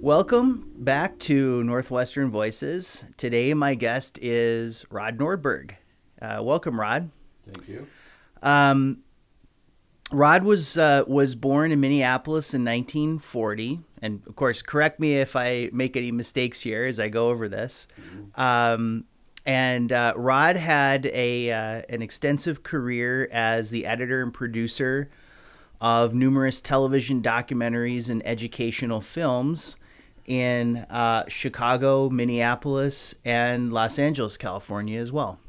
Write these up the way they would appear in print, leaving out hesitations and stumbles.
Welcome back to Northwestern Voices. Today, my guest is Rod Nordberg. Welcome, Rod. Thank you. Rod was born in Minneapolis in 1940, and of course, correct me if I make any mistakes here as I go over this. Rod had an extensive career as the editor and producer of numerous television documentaries and educational films in Chicago, Minneapolis, and Los Angeles, California as well.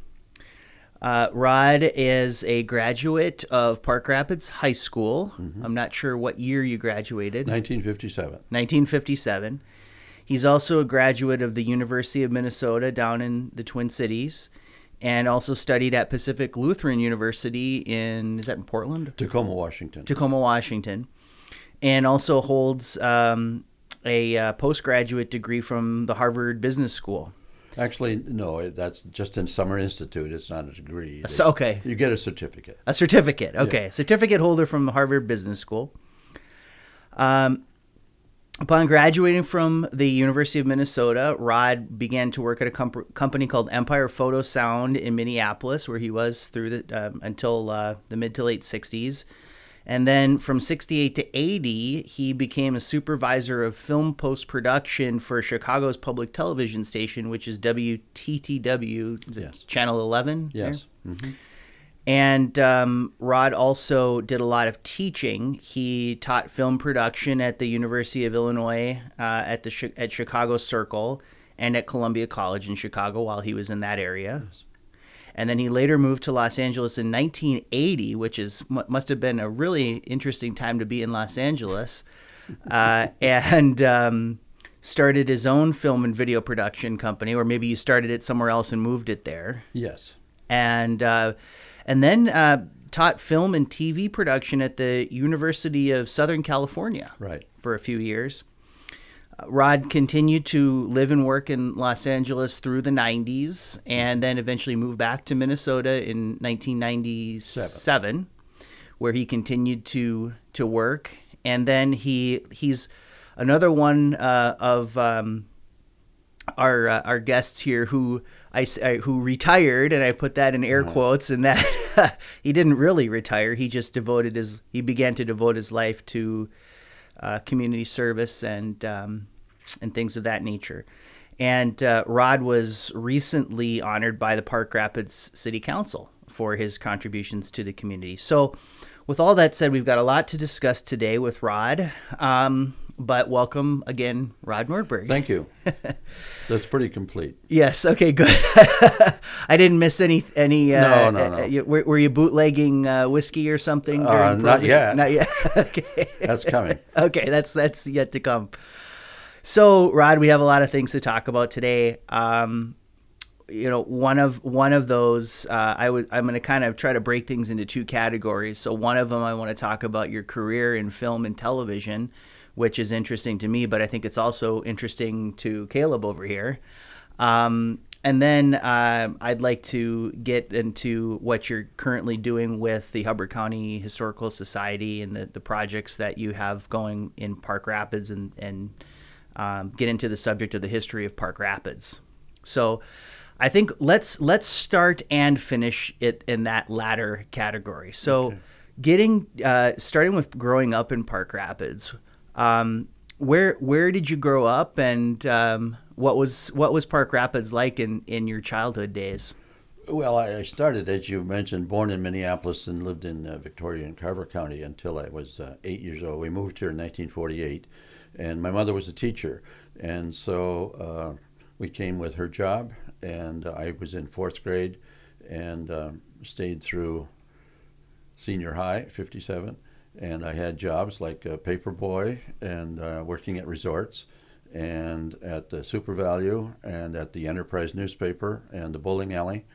Rod is a graduate of Park Rapids High School. I'm not sure what year you graduated. 1957. 1957. He's also a graduate of the University of Minnesota down in the Twin Cities, and also studied at Pacific Lutheran University is that in Portland? Tacoma, Washington. Tacoma, Washington. And also holds a postgraduate degree from the Harvard Business School. Actually, no, that's just in Summer Institute. It's not a degree. Okay. You get a certificate. A certificate, okay. Yeah. Certificate holder from the Harvard Business School. Upon graduating from the University of Minnesota, Rod began to work at a company called Empire Photo Sound in Minneapolis, where he was through until the mid to late 60s. And then from 68 to 80, he became a supervisor of film post-production for Chicago's public television station, which is WTTW, Yes. Channel 11? Yes. Mm-hmm. And Rod also did a lot of teaching. He taught film production at the University of Illinois at Chicago Circle and at Columbia College in Chicago while he was in that area. Yes. And then he later moved to Los Angeles in 1980, which must have been a really interesting time to be in Los Angeles, and started his own film and video production company, or maybe you started it somewhere else and moved it there. Yes. And then taught film and TV production at the University of Southern California for a few years. Rod continued to live and work in Los Angeles through the 90s and then eventually moved back to Minnesota in 1997, where he continued to work. And then he's another one of our guests here who retired, and I put that in air quotes, and that he didn't really retire. He just began to devote his life to community service and things of that nature. And Rod was recently honored by the Park Rapids City Council for his contributions to the community. So with all that said, we've got a lot to discuss today with Rod. But welcome again, Rod Nordberg. Thank you. That's pretty complete. Yes. Okay. Good. I didn't miss any. No. Were you bootlegging whiskey or something? Not yet. Not yet. Okay. That's coming. Okay. That's yet to come. So, Rod, we have a lot of things to talk about today. One of those, I'm going to kind of try to break things into two categories. So, one of them, I want to talk about your career in film and television, which is interesting to me, but I think it's also interesting to Caleb over here. And then I'd like to get into what you're currently doing with the Hubbard County Historical Society and the projects that you have going in Park Rapids and get into the subject of the history of Park Rapids. So I think let's start and finish it in that latter category. So starting with growing up in Park Rapids, where did you grow up, and what was Park Rapids like in your childhood days? Well, I started, as you mentioned, born in Minneapolis and lived in Victoria and Carver County until I was 8 years old. We moved here in 1948, and my mother was a teacher, and so we came with her job, and I was in fourth grade and stayed through senior high, 57. And I had jobs like a paper boy and working at resorts and at the Super Value and at the Enterprise newspaper and the bowling alley.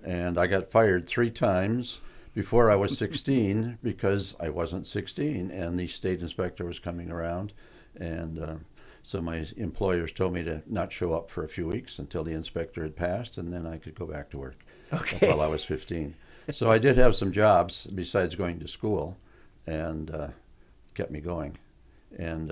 And I got fired 3 times before I was 16 because I wasn't 16 and the state inspector was coming around. And so my employers told me to not show up for a few weeks until the inspector had passed, and then I could go back to work while I was 15. So I did have some jobs besides going to school, and kept me going. And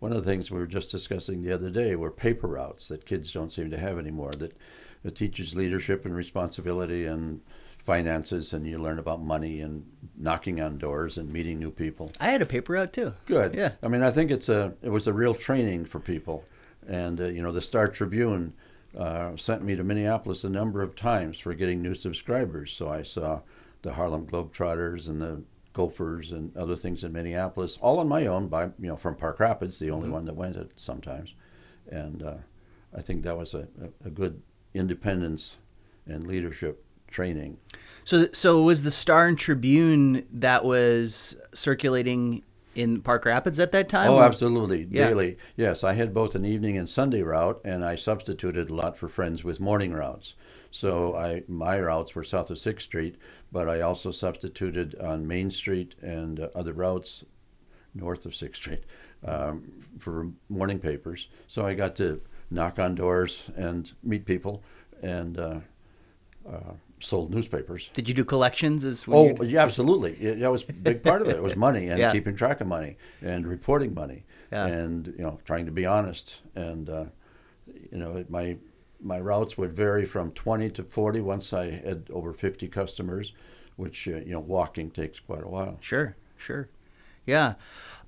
one of the things we were just discussing the other day were paper routes that kids don't seem to have anymore. That it teaches leadership and responsibility and finances, and you learn about money and knocking on doors and meeting new people. I had a paper route too. Good. Yeah. I mean, I think it was a real training for people. And, the Star Tribune sent me to Minneapolis a number of times for getting new subscribers. So I saw the Harlem Globetrotters and the Gophers and other things in Minneapolis, all on my own, from Park Rapids, the only one that went it sometimes. And I think that was a good independence and leadership training. So was the Star and Tribune that was circulating in Park Rapids at that time? Oh, absolutely. Yeah. Daily. Yes, I had both an evening and Sunday route, and I substituted a lot for friends with morning routes. So my routes were south of 6th Street, but I also substituted on Main Street and other routes north of 6th Street for morning papers. So I got to knock on doors and meet people and sold newspapers. Did you do collections? Yeah, absolutely. That was a big part of it. It was money and Yeah. keeping track of money and reporting money Yeah. and trying to be honest. And my routes would vary from 20 to 40 once I had over 50 customers, which walking takes quite a while. Sure. Yeah.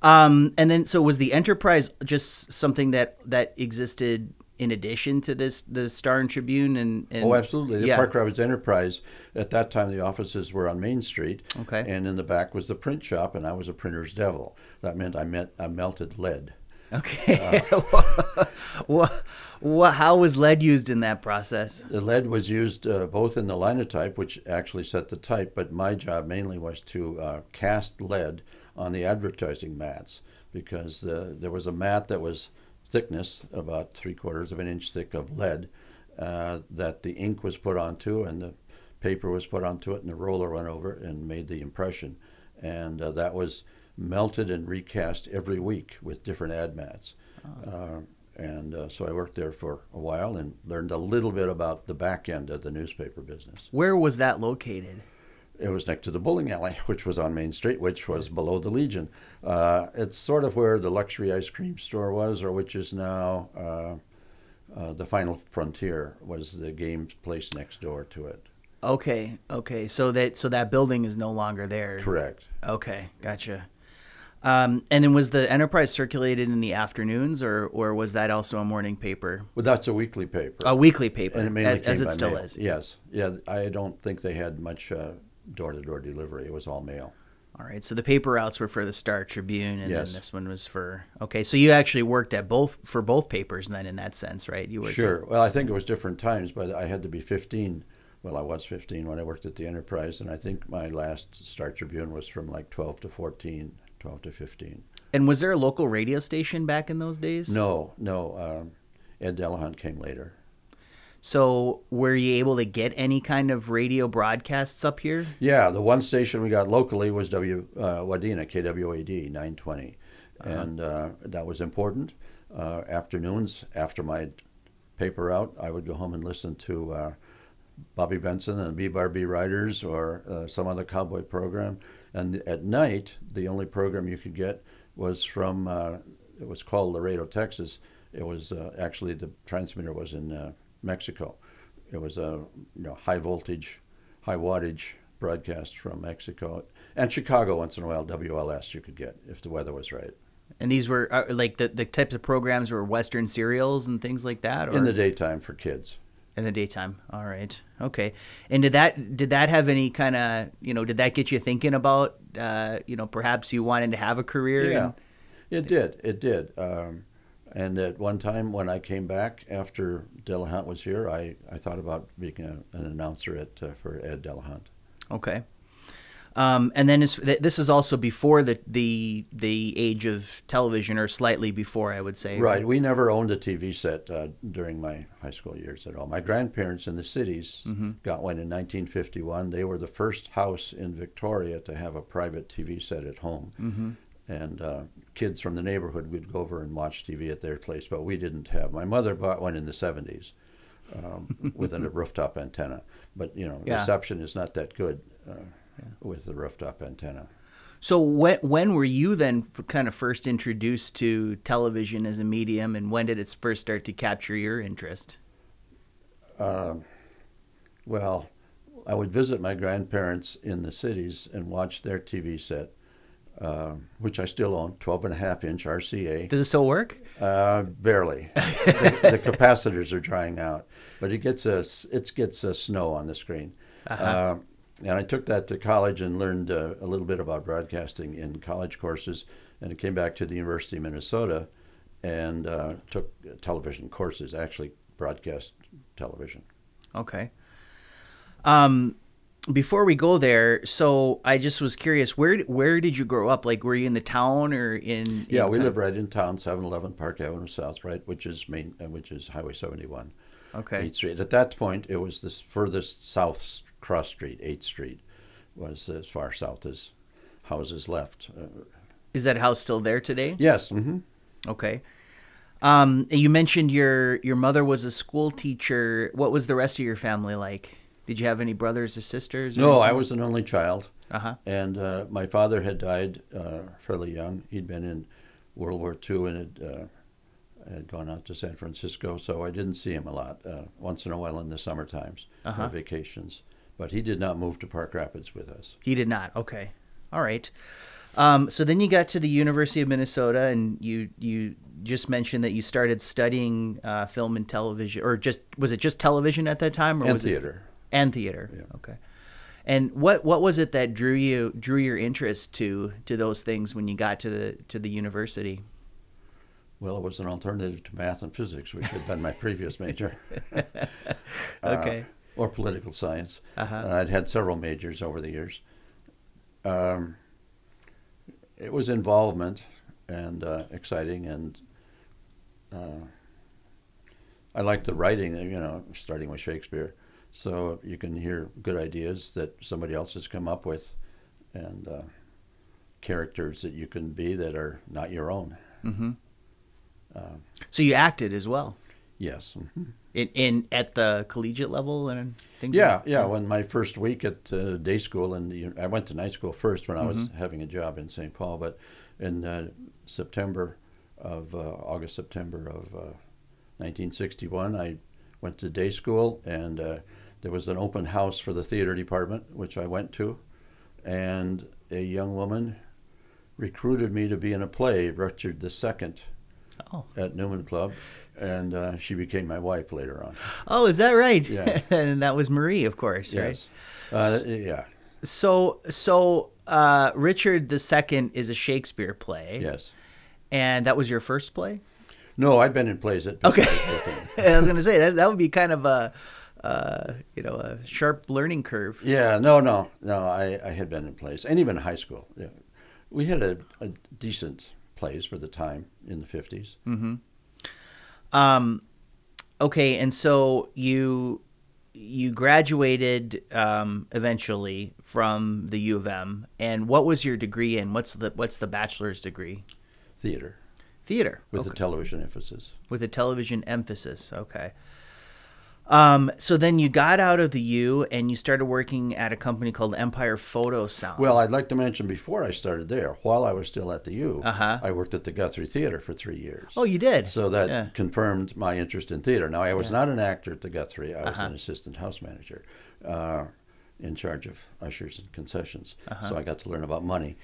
And then, so was the Enterprise just something that existed in addition to the Star and Tribune? And Oh, absolutely. The yeah. Park Rapids Enterprise, at that time, the offices were on Main Street. Okay. And in the back was the print shop, and I was a printer's devil. That meant I melted lead. Okay. How was lead used in that process? The lead was used both in the linotype, which actually set the type, but my job mainly was to cast lead on the advertising mats, because there was a mat that was thickness, about 3/4 of an inch thick of lead, that the ink was put onto and the paper was put onto it, and the roller went over and made the impression. And that was melted and recast every week with different ad mats. So I worked there for a while and learned a little bit about the back end of the newspaper business. Where was that located? It was next to the bowling alley, which was on Main Street, which was below the Legion. It's sort of where the luxury ice cream store was, or which is now the Final Frontier, was the games place next door to it. Okay. So that building is no longer there. Correct. Okay, gotcha. And then was the Enterprise circulated in the afternoons, or was that also a morning paper? Well, that's a weekly paper. A weekly paper, And it mainly as came it by still mail. is. Yes. Yeah, I don't think they had much door-to-door delivery. It was all mail. All right, so the paper routes were for the Star Tribune, and Yes. then this one was for. Okay, so you actually worked at both papers then, in that sense, right? You worked. Sure. Well, I think it was different times, but I had to be 15. Well, I was 15 when I worked at the Enterprise, and I think my last Star Tribune was from like 12 to 14, 12 to 15. And was there a local radio station back in those days? No. Ed Delahunt came later. So were you able to get any kind of radio broadcasts up here? Yeah, the one station we got locally was Wadena, KWAD 920. And that was important. Afternoons, after my paper out, I would go home and listen to Bobby Benson and the B-Bar-B Riders, or some other cowboy program. And at night, the only program you could get was from, it was called Laredo, Texas. It was actually, the transmitter was in Mexico. It was a high voltage, high wattage broadcast from Mexico. And Chicago, once in a while, WLS you could get if the weather was right. And these were like the types of programs were Western serials and things like that? Or? In the daytime for kids. In the daytime. All right. Okay. And did that have any kind of, did that get you thinking about, perhaps you wanted to have a career? Yeah, it did. And at one time when I came back after Delahunt was here, I thought about being an announcer for Ed Delahunt. Okay. And then this is also before the age of television, or slightly before, I would say. Right. We never owned a TV set during my high school years at all. My grandparents in the cities got one in 1951. They were the first house in Victoria to have a private TV set at home. And kids from the neighborhood would go over and watch TV at their place, but we didn't have. My mother bought one in the 70s with a rooftop antenna. But, Yeah. reception is not that good with the rooftop antenna. So when were you then kind of first introduced to television as a medium, and when did it first start to capture your interest? Well, I would visit my grandparents in the cities and watch their TV set, which I still own, 12.5-inch RCA. Does it still work? Barely. The capacitors are drying out, but it gets snow on the screen. And I took that to college and learned a little bit about broadcasting in college courses, and I came back to the University of Minnesota and took television courses, actually broadcast television. Okay. Before we go there, so I just was curious, where did you grow up? Like, were you in the town or in? Yeah, we live right in town, 711 Park Avenue South, right, which is Highway 71. Okay. 8th Street. At that point, it was this furthest south cross street. 8th Street was as far south as houses left. Is that house still there today? Yes. Mm-hmm. Okay. You mentioned your mother was a school teacher. What was the rest of your family like? Did you have any brothers or sisters? No, I was an only child. Uh-huh. And my father had died fairly young. He'd been in World War II and had gone out to San Francisco, so I didn't see him a lot. Once in a while in the summer times, vacations. But he did not move to Park Rapids with us. He did not. Okay. All right. So then you got to the University of Minnesota, and you just mentioned that you started studying film and television, or was it just television at that time, or and was theater? And theater. Yeah. Okay. And what was it that drew your interest to those things when you got to the university? Well, it was an alternative to math and physics, which had been my previous major. Okay. Or political science. Uh-huh. I'd had several majors over the years. It was involvement and exciting, and I liked the writing, starting with Shakespeare. So you can hear good ideas that somebody else has come up with, and characters that you can be that are not your own. Mm-hmm. So you acted as well? Yes. Mm-hmm. In at the collegiate level and things? Yeah, like that? Yeah. When my first week at day school, I went to night school first when I was having a job in St. Paul, but in August, September of 1961, I went to day school, and there was an open house for the theater department, which I went to, and a young woman recruited me to be in a play, Richard II, at Newman Club, and she became my wife later on. Oh, is that right? Yeah. And that was Marie, of course, yes. Right? Yeah. So Richard II is a Shakespeare play. Yes. And that was your first play? No, I'd been in plays at Okay. I was going to say that would be kind of a sharp learning curve. Yeah, no. I had been in plays, and even high school. Yeah. We had a decent plays for the time in the 50s. Mm-hmm. Okay, and so you graduated eventually from the U of M, and what was your degree in? What's the bachelor's degree? Theater. Theater. With a television emphasis. With a television emphasis, okay. So then you got out of the U and you started working at a company called Empire Photo Sound. Well, I'd like to mention before I started there, while I was still at the U, I worked at the Guthrie Theater for 3 years. Oh, you did? So that confirmed my interest in theater. Now, I was not an actor at the Guthrie. I was an assistant house manager in charge of ushers and concessions. So I got to learn about money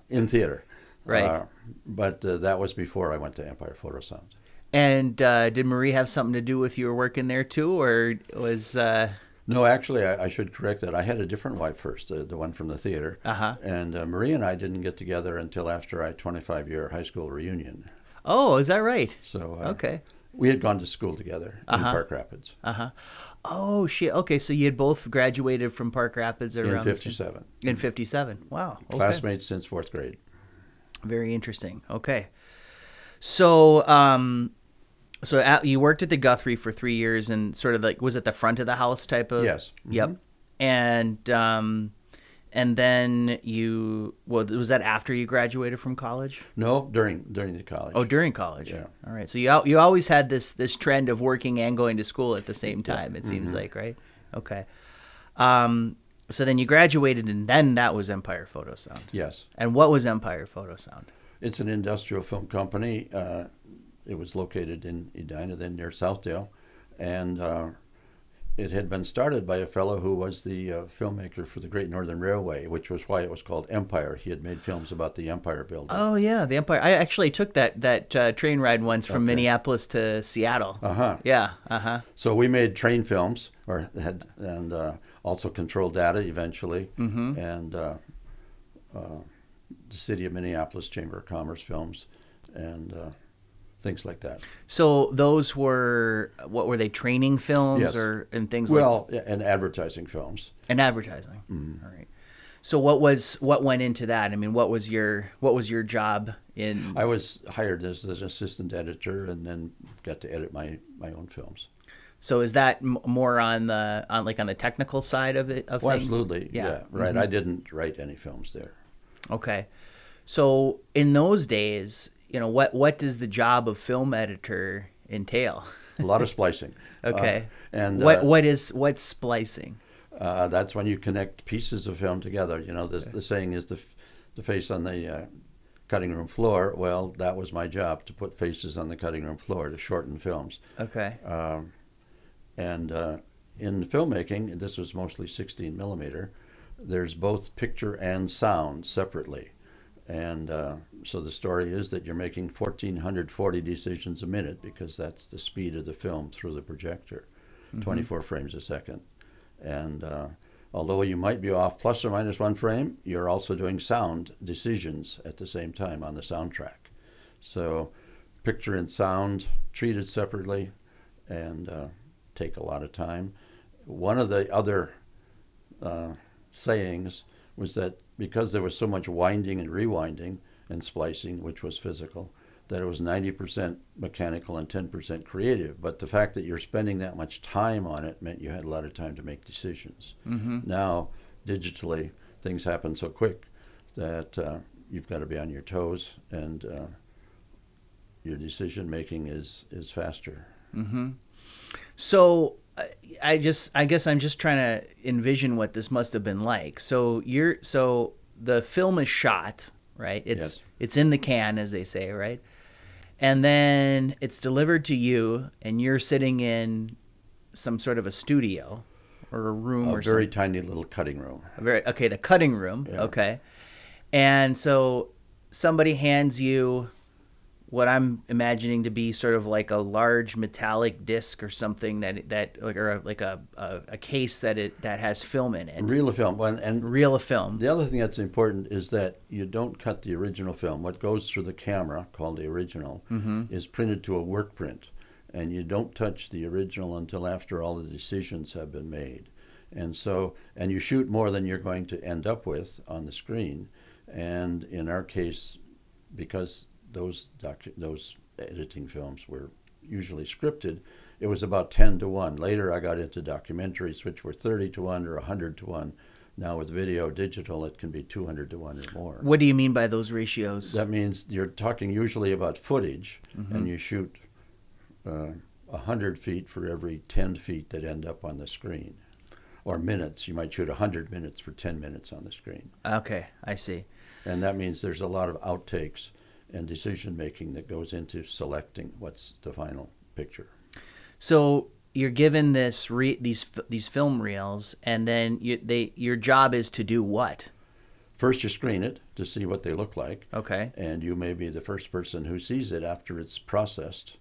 in theater. Right. But that was before I went to Empire Photo Sound. And did Marie have something to do with your working there too, or was? No, actually, I should correct that. I had a different wife first, the one from the theater. And Marie and I didn't get together until after our 25-year high school reunion. Oh, is that right? So okay, we had gone to school together in Park Rapids. Oh shit. Okay, so you had both graduated from Park Rapids around in '57. In '57. Wow. Okay. Classmates since 4th grade. Very interesting. Okay. So, you worked at the Guthrie for 3 years, and sort of like, was it the front of the house type of? Yes. Mm-hmm. Yep. And then was that after you graduated from college? No, during the college. Oh, during college. Yeah. All right. So you always had this trend of working and going to school at the same time. It seems like, right? Okay. So then you graduated, and then that was Empire Photo Sound. Yes. And what was Empire Photo Sound? It's an industrial film company. It was located in Edina, then near Southdale. And it had been started by a fellow who was the filmmaker for the Great Northern Railway, which was why it was called Empire. He had made films about the Empire building. Oh, yeah, the Empire. I actually took that train ride once from Minneapolis to Seattle. Yeah, So we made train films, and also controlled data eventually, and the City of Minneapolis Chamber of Commerce films, and things like that. So those were, what were they, training films? Yes. And things like Well, and advertising films. And advertising. All right. So what went into that? I mean, what was your job in? I was hired as an assistant editor, and then got to edit my own films. So is that more on the technical side of it? Of things? Absolutely. Yeah. Right. I didn't write any films there. Okay. So in those days, what does the job of film editor entail? A lot of splicing. Okay. And what's splicing? That's when you connect pieces of film together. The saying is the face on the cutting room floor. Well, that was my job, to put faces on the cutting room floor to shorten films. Okay. And in filmmaking, this was mostly 16 millimeter, there's both picture and sound separately. And so the story is that you're making 1,440 decisions a minute, because that's the speed of the film through the projector, 24 frames a second. And although you might be off plus or minus 1 frame, you're also doing sound decisions at the same time on the soundtrack. So picture and sound treated separately, and take a lot of time. One of the other sayings was that because there was so much winding and rewinding and splicing, which was physical, that it was 90% mechanical and 10% creative. But the fact that you're spending that much time on it meant you had a lot of time to make decisions. Now, digitally, things happen so quick that you've got to be on your toes, and your decision making is faster. So I guess I'm just trying to envision what this must have been like. So the film is shot, right? It's in the can, as they say, right? And then it's delivered to you, and you're sitting in some sort of a studio or a room, or a very tiny little cutting room. The cutting room. Yeah. Okay. And so somebody hands you what I'm imagining to be sort of like a large metallic disc or something or a case that has film in it. Reel of film. Reel of film. The other thing that's important is that you don't cut the original film. What goes through the camera, called the original, is printed to a work print, and you don't touch the original until after all the decisions have been made. And you shoot more than you're going to end up with on the screen. And in our case, because those editing films were usually scripted, it was about 10 to 1. Later I got into documentaries, which were 30 to 1 or 100 to 1. Now with video digital, it can be 200 to 1 or more. What do you mean by those ratios? That means you're talking usually about footage, and you shoot 100 feet for every 10 feet that end up on the screen. Or minutes. You might shoot 100 minutes for 10 minutes on the screen. Okay, I see. And that means there's a lot of outtakes and decision making that goes into selecting what's the final picture. So you're given these film reels, and then your job is to do what? First, you screen it to see what they look like. Okay. And you may be the first person who sees it after it's processed,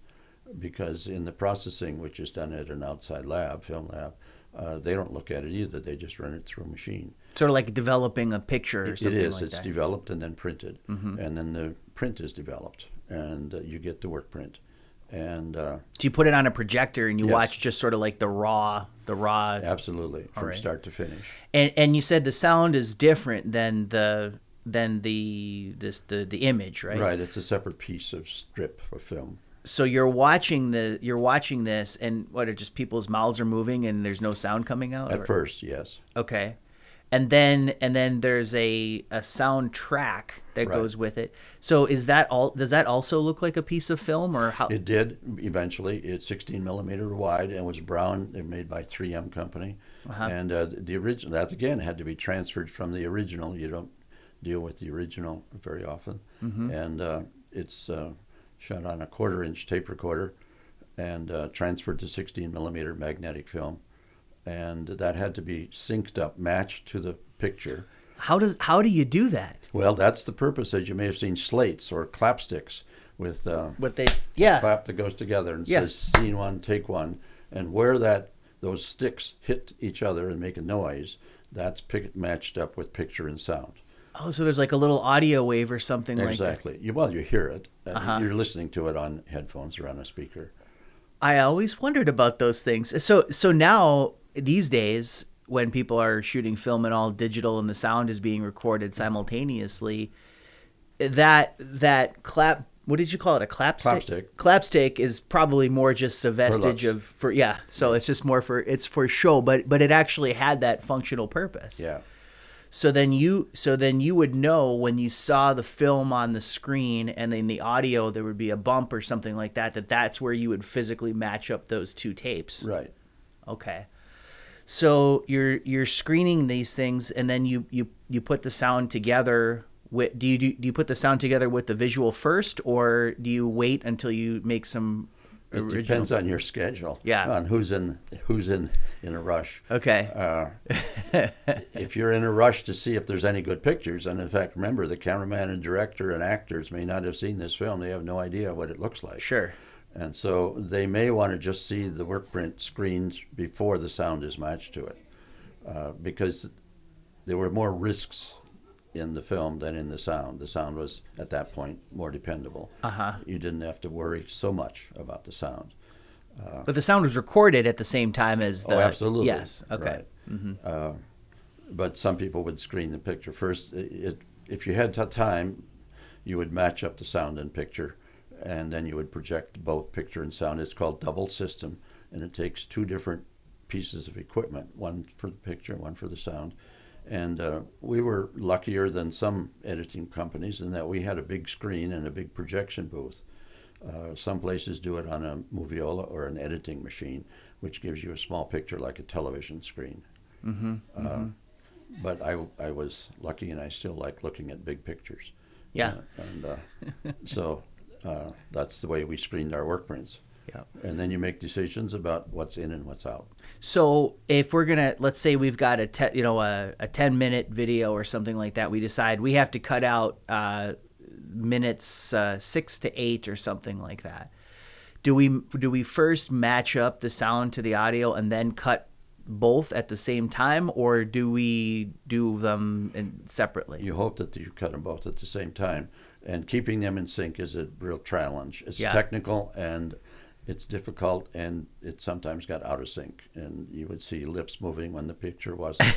because in the processing, which is done at an outside lab, film lab, they don't look at it either. They just run it through a machine. Sort of like developing a picture or something like that. It is. It's developed and then printed. And then the print is developed, and you get the work print. And so you put it on a projector, and you watch just sort of like the raw. Absolutely, from start to finish. And you said the sound is different than the image, right? Right. It's a separate piece of strip of film. So you're watching this, and what, are just people's mouths are moving and there's no sound coming out? At first, yes. Okay. And then there's a soundtrack that goes with it. So does that also look like a piece of film, or how? It did eventually. It's 16 millimeter wide and was brown. They're made by 3M company, And the original, that again had to be transferred from the original. You don't deal with the original very often. And it's shot on a 1/4-inch tape recorder and transferred to 16 millimeter magnetic film. And that had to be synced up, matched to the picture. How do you do that? Well, that's the purpose, as you may have seen slates or clapsticks with What they a clap that goes together and says scene one, take one. And where those sticks hit each other and make a noise, that's matched up with picture and sound. Oh, so there's like a little audio wave or something like that. Exactly. Well, you hear it. You're listening to it on headphones or on a speaker. I always wondered about those things. So now, these days, when people are shooting film and all digital and the sound is being recorded simultaneously, that clap, what did you call it? A clapstick? Clapstick is probably more just a vestige so it's just more it's for show, but it actually had that functional purpose. Yeah. So then you would know when you saw the film on the screen and then the audio there would be a bump or something like that, that's where you would physically match up those two tapes. Right. Okay. So you're screening these things and then you put the sound together with do you put the sound together with the visual first, or do you wait until you make some It depends on your schedule. Yeah. On who's in a rush. Okay. If you're in a rush to see if there's any good pictures, and in fact, remember, the cameraman and director and actors may not have seen this film. They have no idea what it looks like. Sure. And so they may want to just see the work print screens before the sound is matched to it, because there were more risks in the film than in the sound. The sound was, at that point, more dependable. You didn't have to worry so much about the sound. But the sound was recorded at the same time as the... Oh, absolutely. Yes, okay. Right. But some people would screen the picture first. If you had time, you would match up the sound and picture, and then you would project both picture and sound. It's called double system, and it takes two different pieces of equipment, one for the picture, one for the sound. And we were luckier than some editing companies in that we had a big screen and a big projection booth. Some places do it on a moviola or an editing machine, which gives you a small picture like a television screen. But I was lucky, and I still like looking at big pictures. Yeah. So that's the way we screened our work prints. Yeah. And then you make decisions about what's in and what's out. So if we're gonna, let's say we've got a 10-minute video or something like that, we decide we have to cut out minutes 6 to 8 or something like that. Do we first match up the sound to the audio and then cut both at the same time, or do we do them separately? You hope that you cut them both at the same time, and keeping them in sync is a real challenge. It's technical and it's difficult, and it sometimes got out of sync, and you would see lips moving when the picture wasn't.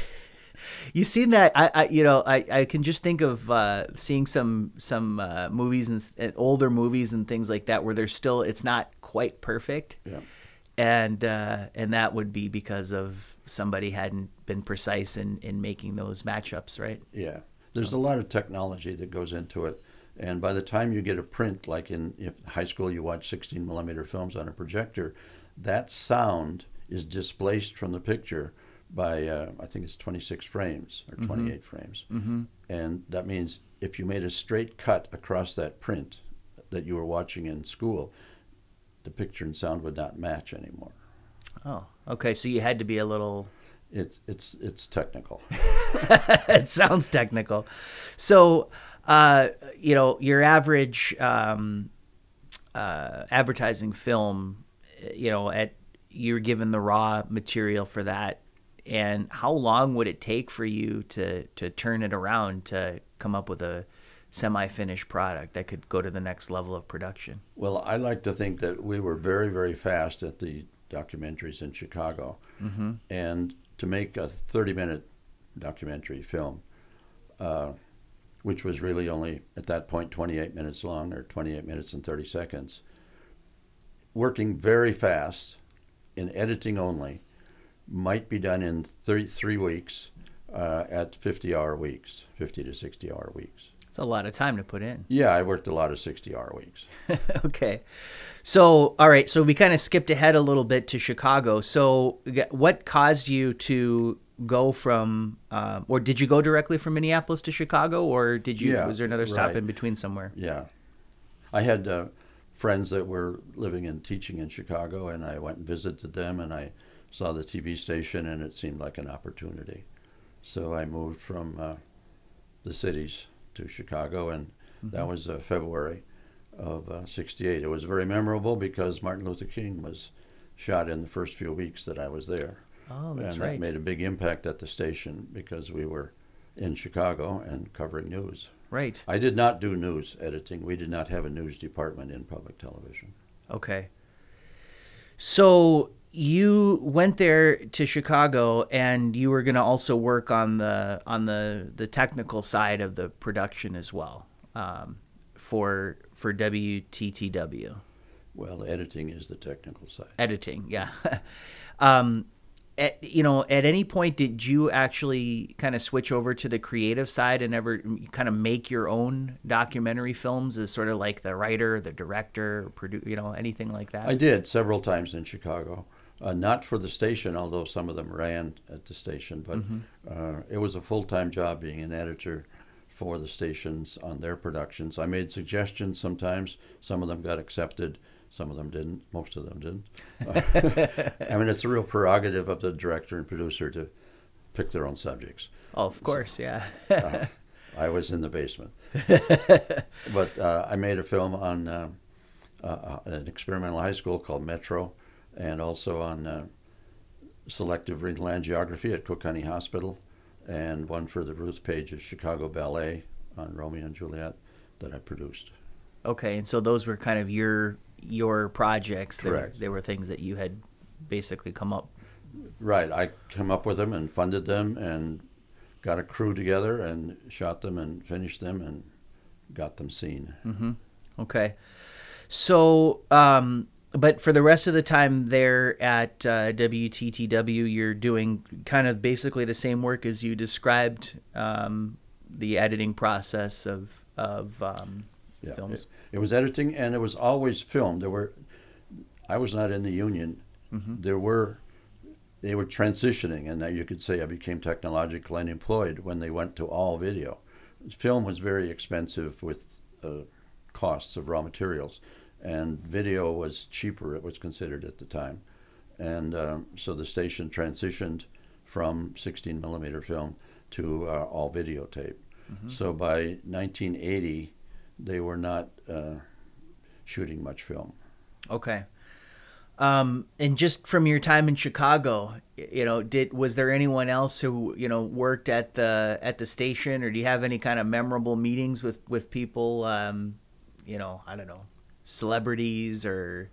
You seen that? I can just think of seeing some movies and older movies and things like that where it's not quite perfect. Yeah. And that would be because of somebody hadn't been precise in making those matchups, right? Yeah. There's a lot of technology that goes into it. And by the time you get a print, like in high school you watch 16 millimeter films on a projector, that sound is displaced from the picture by, I think it's 26 frames or 28 frames. And that means if you made a straight cut across that print that you were watching in school, the picture and sound would not match anymore. Oh, okay. So you had to be a little... It's technical. It sounds technical. So, your average advertising film, you're given the raw material for that. And how long would it take for you to turn it around to come up with a semi-finished product that could go to the next level of production? Well, I like to think that we were very, very fast at the documentaries in Chicago. And to make a 30-minute documentary film, which was really only, at that point, 28 minutes long, or 28 minutes and 30 seconds, working very fast in editing only, might be done in 3 weeks at 50-hour weeks, 50 to 60-hour weeks. It's a lot of time to put in. Yeah, I worked a lot of 60-hour weeks. Okay. So, all right. So we kind of skipped ahead a little bit to Chicago. So what caused you to go from, or did you go directly from Minneapolis to Chicago, or was there another stop in between somewhere? Yeah. I had friends that were living and teaching in Chicago, and I went and visited them, and I saw the TV station, and it seemed like an opportunity. So I moved from the cities to Chicago, and that was February of '68. It was very memorable because Martin Luther King was shot in the first few weeks that I was there. Oh, that's and right. that made a big impact at the station because we were in Chicago and covering news. Right. I did not do news editing. We did not have a news department in public television. Okay. So you went there to Chicago, and you were going to also work on the technical side of the production as well, for WTTW. Well, editing is the technical side. Editing, yeah. At any point, did you actually kind of switch over to the creative side and ever kind of make your own documentary films as sort of like the writer, the director, anything like that? I did several times in Chicago. Not for the station, although some of them ran at the station, but it was a full-time job being an editor for the stations on their productions. I made suggestions sometimes. Some of them got accepted. Some of them didn't. Most of them didn't. I mean, it's a real prerogative of the director and producer to pick their own subjects. Oh, of course, yeah. I was in the basement. But I made a film on an experimental high school called Metro, and also on selective land geography at Cook County Hospital, and one for the Ruth Page's Chicago Ballet on Romeo and Juliet that I produced. Okay, and so those were kind of your projects. Correct. They were things that you had basically come up. Right. I come up with them and funded them and got a crew together and shot them and finished them and got them seen. Mm-hmm. Okay. So, but for the rest of the time there at WTTW, you're doing kind of basically the same work as you described, the editing process of films. It was editing, and it was always filmed. I was not in the union. Mm-hmm. They were transitioning, and now you could say I became technologically unemployed when they went to all video. Film was very expensive with costs of raw materials, and video was cheaper, it was considered at the time. And so the station transitioned from 16 millimeter film to all videotape. Mm-hmm. So by 1980, they were not shooting much film. Okay. And just from your time in Chicago, was there anyone else who worked at the station, or do you have any kind of memorable meetings with people? I don't know, celebrities or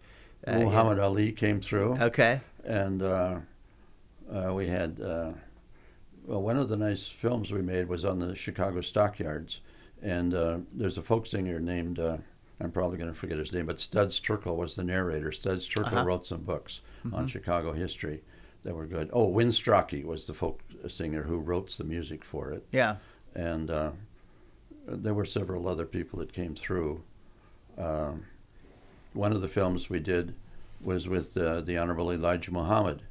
Muhammad Ali came through. Okay. And we had one of the nice films we made was on the Chicago stockyards. And there's a folk singer named, I'm probably going to forget his name, but Studs Terkel was the narrator. Studs Terkel wrote some books on Chicago history that were good. Oh, Win Strachey was the folk singer who wrote the music for it. Yeah. And there were several other people that came through. One of the films we did was with the Honorable Elijah Muhammad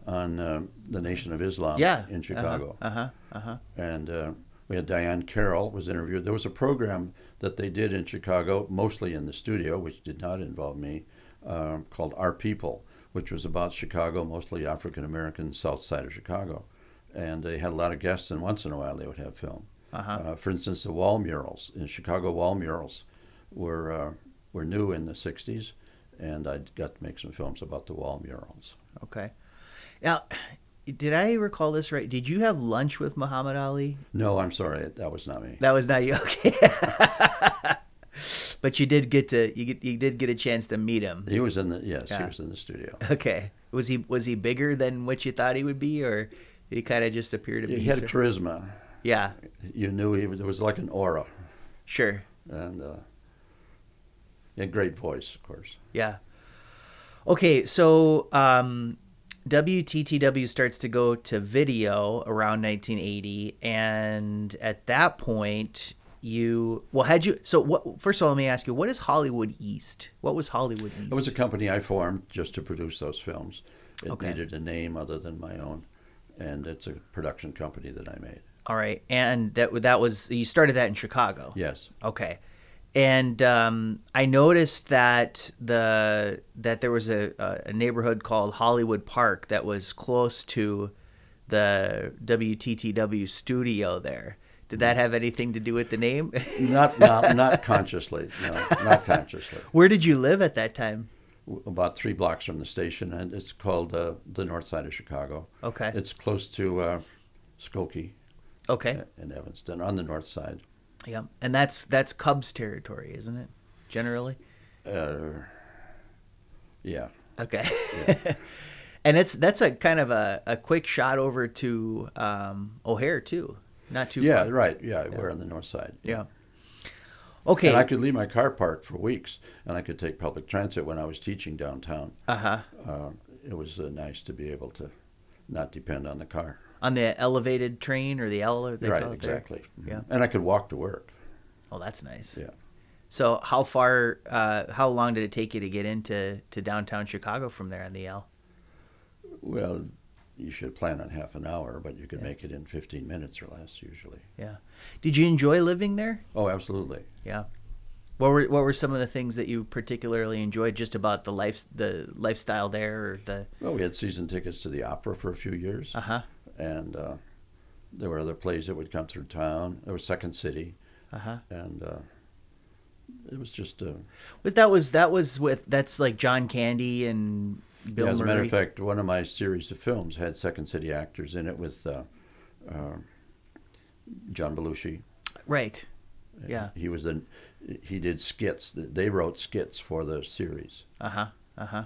on the Nation of Islam in Chicago. And we had Diane Carroll was interviewed. There was a program that they did in Chicago, mostly in the studio, which did not involve me, called Our People, which was about Chicago, mostly African-American, south side of Chicago. And they had a lot of guests, and once in a while they would have film. For instance, the wall murals, in Chicago wall murals, were new in the 60s, and I got to make some films about the wall murals. Okay. Now, did I recall this right? Did you have lunch with Muhammad Ali? No, I'm sorry. That was not me. That was not you. Okay. But you did get a chance to meet him. He was in the He was in the studio. Okay. Was he bigger than what you thought he would be, or did he kind of just appear to be? He had charisma. Yeah. You knew there was like an aura. Sure. And he had great voice, of course. Yeah. Okay, so WTTW starts to go to video around 1980, and at that point, So what? First of all, let me ask you, what is Hollywood East? What was Hollywood East? It was a company I formed just to produce those films. It Okay. needed a name other than my own, and it's a production company that I made. All right, and that was, you started that in Chicago. Yes. Okay, and I noticed that there was a neighborhood called Hollywood Park that was close to the WTTW studio there. Did that have anything to do with the name? Not consciously. No, not consciously. Where did you live at that time? About 3 blocks from the station, and it's called the North Side of Chicago. Okay. It's close to Skokie Okay. and Evanston on the north side. Yeah, and that's Cubs territory, isn't it? Generally. Yeah. Okay. Yeah. And that's a kind of a quick shot over to O'Hare too. Not too Yeah, far. right. Yeah, we're on the north side. Yeah. Okay. And I could leave my car parked for weeks, and I could take public transit when I was teaching downtown. Uh-huh. It was nice to be able to not depend on the car. On the elevated train or the L, or they Right, call it there? exactly. Yeah. And I could walk to work. Oh, that's nice. Yeah. So how long did it take you to get into downtown Chicago from there on the L? Well, you should plan on half an hour, but you could make it in 15 minutes or less usually. Yeah. Did you enjoy living there? Oh, absolutely. Yeah. What were some of the things that you particularly enjoyed just about the lifestyle there, or the? Well, we had season tickets to the opera for a few years. Uh-huh. And there were other plays that would come through town. There was Second City. Uh-huh. And it was just... That's like John Candy and Bill Yeah, as a matter Murray. of fact, one of my series of films had Second City actors in it with John Belushi. Right. Yeah. He did skits. They wrote skits for the series. Uh-huh. Uh-huh.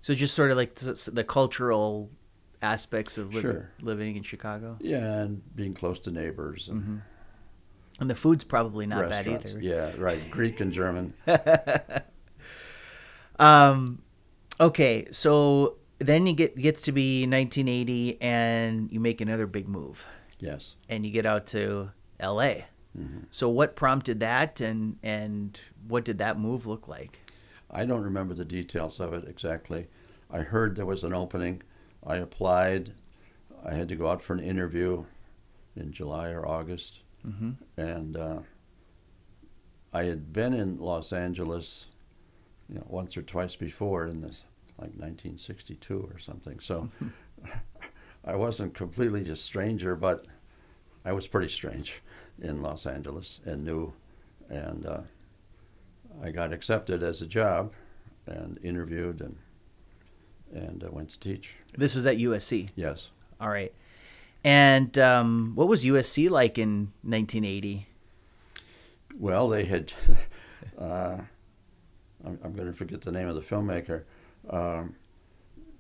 So just sort of like the cultural aspects of Sure. living in Chicago. Yeah, and being close to neighbors and And the food's probably not bad restaurants. either. Yeah, right. Greek and German. Okay, so then gets to be 1980, and you make another big move, Yes. and you get out to L.A. So what prompted that, and what did that move look like? I don't remember the details of it exactly. I heard there was an opening. I applied. I had to go out for an interview in July or August. And I had been in Los Angeles, once or twice before in this, like 1962 or something. So I wasn't completely a stranger, but I was pretty strange in Los Angeles and new. And I got accepted as a job and interviewed and went to teach. This was at USC. Yes. All right. And what was USC like in 1980? Well, they had, I'm going to forget the name of the filmmaker.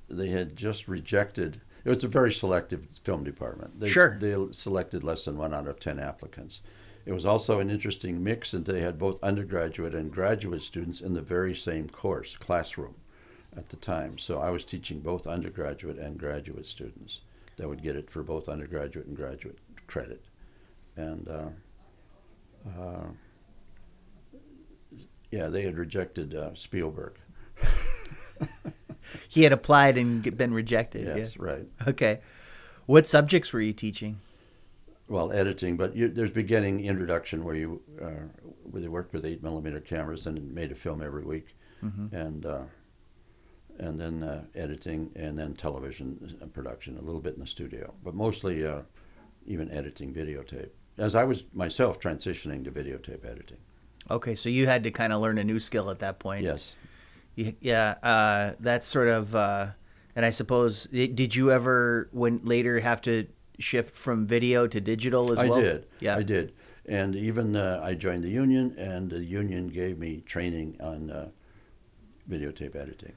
They had just rejected, it was a very selective film department. Sure. They selected less than 1 out of 10 applicants. It was also an interesting mix, and they had both undergraduate and graduate students in the very same classroom at the time. So I was teaching both undergraduate and graduate students that would get it for both undergraduate and graduate credit. And yeah, they had rejected Spielberg. He had applied and been rejected. Yes, yeah. right. Okay. What subjects were you teaching? Well, editing, but there's beginning introduction where they worked with 8mm cameras and made a film every week, and then editing, and then television production, a little bit in the studio, but mostly even editing videotape, as I was myself transitioning to videotape editing. Okay, so you had to kind of learn a new skill at that point. Yes. Yeah, that's sort of, and I suppose, did you ever later have to shift from video to digital as well? I did. Yeah, I did, and even I joined the union, and the union gave me training on videotape editing.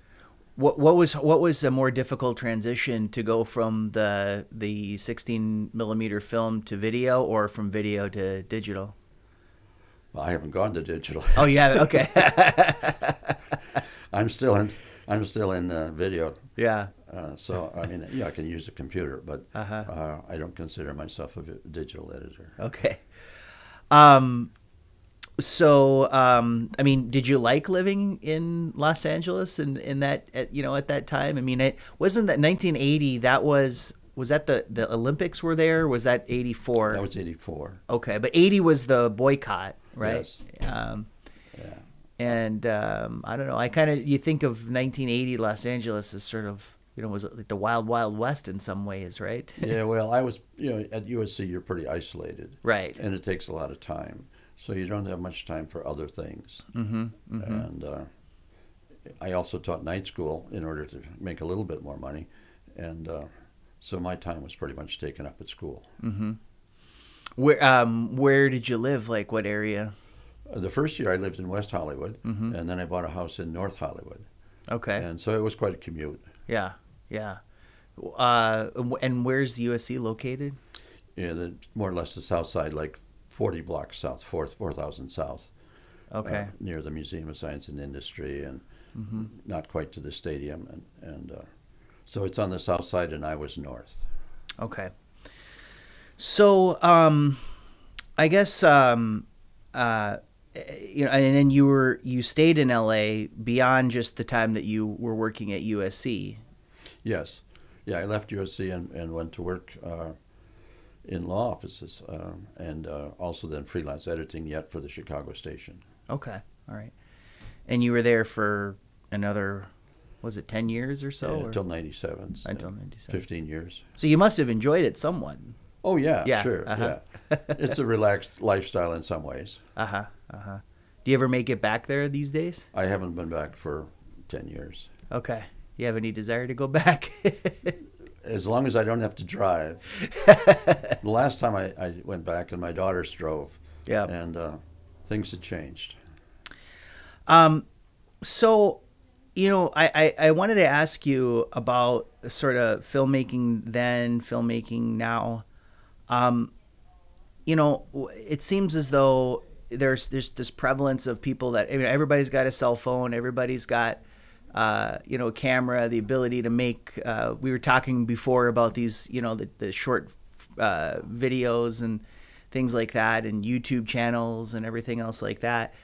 What was a more difficult transition, to go from the 16mm film to video, or from video to digital? Well, I haven't gone to digital. Oh, you haven't? Okay. I'm still in video. Yeah. So I mean, yeah, I can use a computer, but I don't consider myself a digital editor. Okay. So, I mean, did you like living in Los Angeles in that, at that time? I mean, it wasn't that 1980, was that the Olympics were there? Was that 84? That was 84. Okay. But 80 was the boycott, right? Yes. Yeah. And, I don't know, you think of 1980 Los Angeles as sort of, was it like the wild, wild west in some ways, right? Yeah, well, I was, at USC, you're pretty isolated. Right. And it takes a lot of time. So you don't have much time for other things. Mm-hmm. Mm-hmm. And I also taught night school in order to make a little bit more money. And so my time was pretty much taken up at school. Mm-hmm. Where did you live? Like what area? The first year I lived in West Hollywood, Mm-hmm. and then I bought a house in North Hollywood. Okay. And so it was quite a commute. Yeah, yeah. And where's USC located? Yeah, more or less the south side, like 40 blocks south, 4,000 south. Okay. Near the Museum of Science and Industry, and Mm-hmm. not quite to the stadium. And so it's on the south side, and I was north. Okay. So, I guess, and then you stayed in LA beyond just the time that you were working at USC. Yes. Yeah, I left USC and went to work in law offices, and also then freelance editing yet for the Chicago station. Okay. All right. And you were there for another, was it 10 years or so? Yeah, until 97. Until 97. 15 years. So you must have enjoyed it somewhat. Oh, yeah, Yeah, sure. uh-huh. Yeah. It's a relaxed lifestyle in some ways. Uh-huh. Uh-huh. Do you ever make it back there these days? I haven't been back for 10 years. Okay. You have any desire to go back? As long as I don't have to drive. The last time I went back, and my daughters drove. Yeah. And things had changed. So, I wanted to ask you about sort of filmmaking then, filmmaking now. It seems as though there's this prevalence of people that, everybody's got a cell phone, everybody's got, a camera, the ability to make, we were talking before about these, the short videos and things like that, and YouTube channels and everything else like that.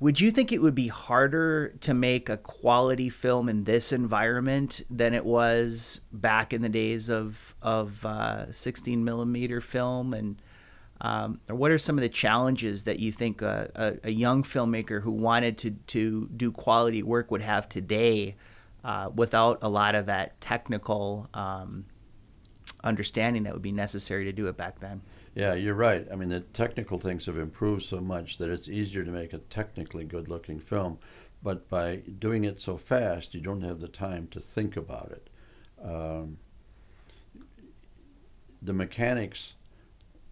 Would you think it would be harder to make a quality film in this environment than it was back in the days of 16 millimeter film? And or what are some of the challenges that you think a young filmmaker who wanted to do quality work would have today without a lot of that technical understanding that would be necessary to do it back then? Yeah, you're right. I mean, the technical things have improved so much that it's easier to make a technically good-looking film. But by doing it so fast, you don't have the time to think about it. The mechanics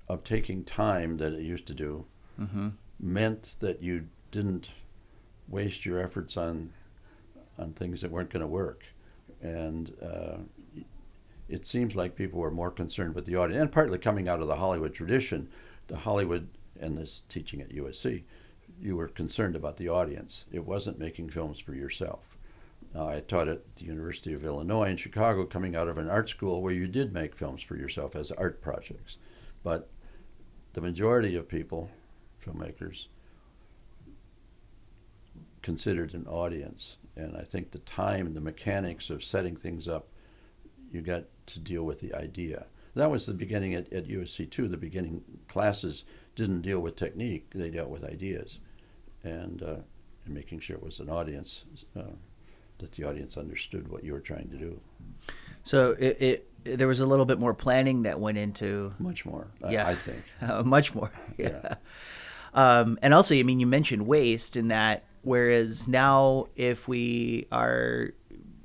of taking time that it used to do Mm-hmm. meant that you didn't waste your efforts on things that weren't going to work. And it seems like people were more concerned with the audience, and partly coming out of the Hollywood tradition, the Hollywood and this teaching at USC, you were concerned about the audience. It wasn't making films for yourself. Now, I taught at the University of Illinois in Chicago, coming out of an art school where you did make films for yourself as art projects. But the majority of people, filmmakers, considered an audience. And I think the time and the mechanics of setting things up, you got to deal with the idea. That was the beginning at USC too. The beginning classes didn't deal with technique; they dealt with ideas, and making sure it was an audience, that the audience understood what you were trying to do. So there was a little bit more planning that went into Much more, yeah. I think. Much more. Yeah. And also, I mean, you mentioned waste in that, whereas now if we are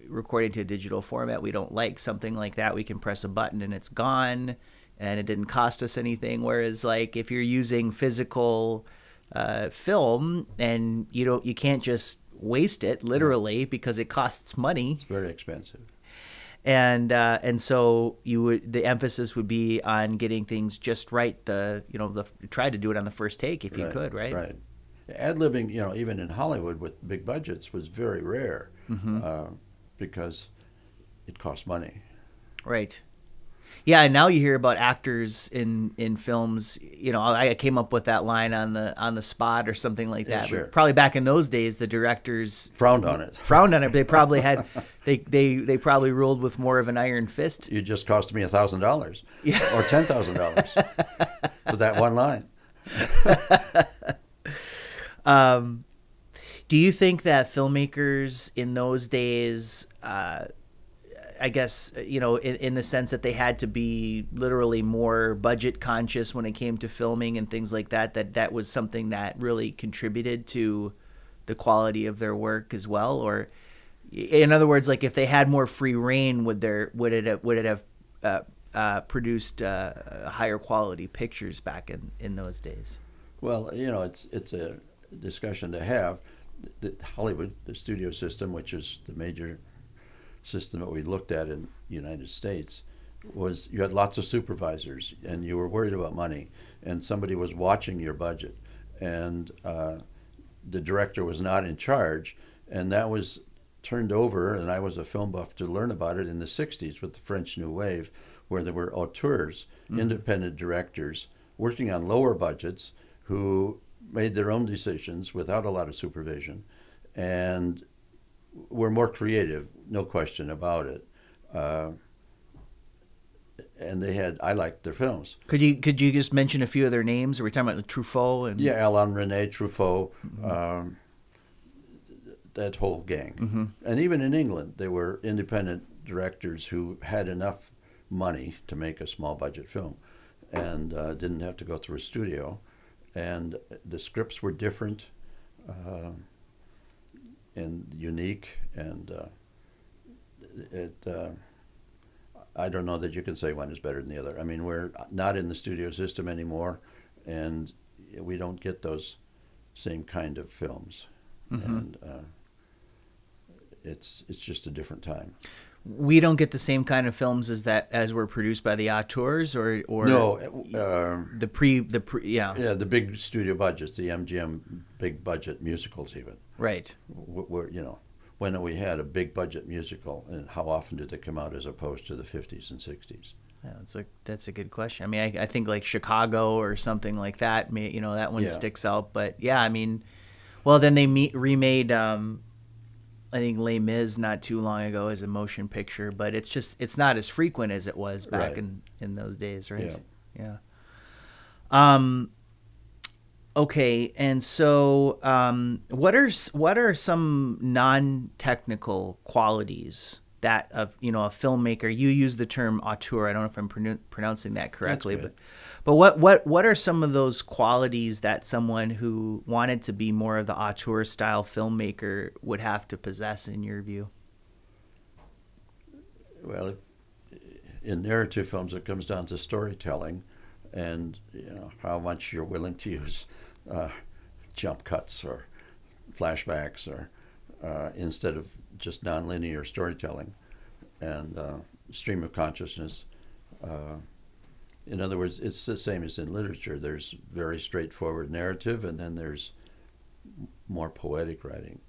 recording to a digital format, we don't like something like that, we can press a button and it's gone and it didn't cost us anything. Whereas like if you're using physical film, and you can't just waste it literally because it costs money. It's very expensive. And so the emphasis would be on getting things just right. Try to do it on the first take if you could, right? Right. Ad-libbing, even in Hollywood with big budgets, was very rare. Mm-hmm. Because it costs money. Right. Yeah, and now you hear about actors in films. You know, I came up with that line on the spot or something like that. Sure. But probably back in those days, the directors Frowned on it. Frowned on it. They probably had they probably ruled with more of an iron fist. You just cost me $1,000 or $10,000 for that one line. Do you think that filmmakers in those days, I guess, you know, in the sense that they had to be literally more budget conscious when it came to filming and things like that, that was something that really contributed to the quality of their work as well? Or in other words, like if they had more free reign, would it have produced higher quality pictures back in those days? Well, you know, it's a discussion to have. The Hollywood, the studio system, which is the major system that we looked at in the United States, was you had lots of supervisors and you were worried about money and somebody was watching your budget, and the director was not in charge, and that was turned over, and I was a film buff to learn about it in the 60s with the French New Wave, where there were auteurs, independent directors working on lower budgets who made their own decisions without a lot of supervision and were more creative, no question about it. And I liked their films. Could you just mention a few of their names? Are we talking about Truffaut? And... Yeah, Alain Resnais, Truffaut, that whole gang. And even in England, they were independent directors who had enough money to make a small budget film and didn't have to go through a studio. And the scripts were different and unique, and I don't know that you can say one is better than the other. I mean, we're not in the studio system anymore, and we don't get those same kind of films. And it's just a different time. We don't get the same kind of films as were produced by the auteurs, or no, the big studio budgets, the MGM big budget musicals, even. Right. You know, when we had a big budget musical, and how often did they come out as opposed to the 50s and 60s? Yeah, that's a good question. I mean, I think like Chicago or something like that. You know, that one sticks out. But yeah, I mean, well, then they remade. I think Les Mis not too long ago as a motion picture, but it's not as frequent as it was back in those days, right? Yeah. Okay, and so what are some non-technical qualities that a filmmaker? You use the term auteur. I don't know if I'm pronouncing that correctly, but what are some of those qualities that someone who wanted to be more of the auteur style filmmaker would have to possess in your view? Well, in narrative films, it comes down to storytelling, and how much you're willing to use jump cuts or flashbacks, or instead of just nonlinear storytelling, and stream of consciousness. In other words, it's the same as in literature. There's very straightforward narrative, and then there's more poetic writing.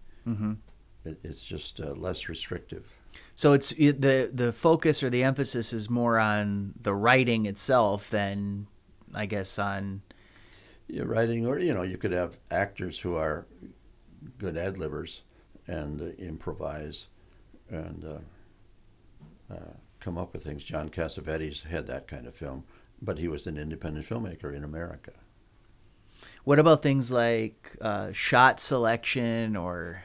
It's just less restrictive. So it's the focus or the emphasis is more on the writing itself than, I guess, on writing, or you could have actors who are good ad-libbers and improvise and come up with things. John Cassavetes had that kind of film, but he was an independent filmmaker in America. What about things like shot selection or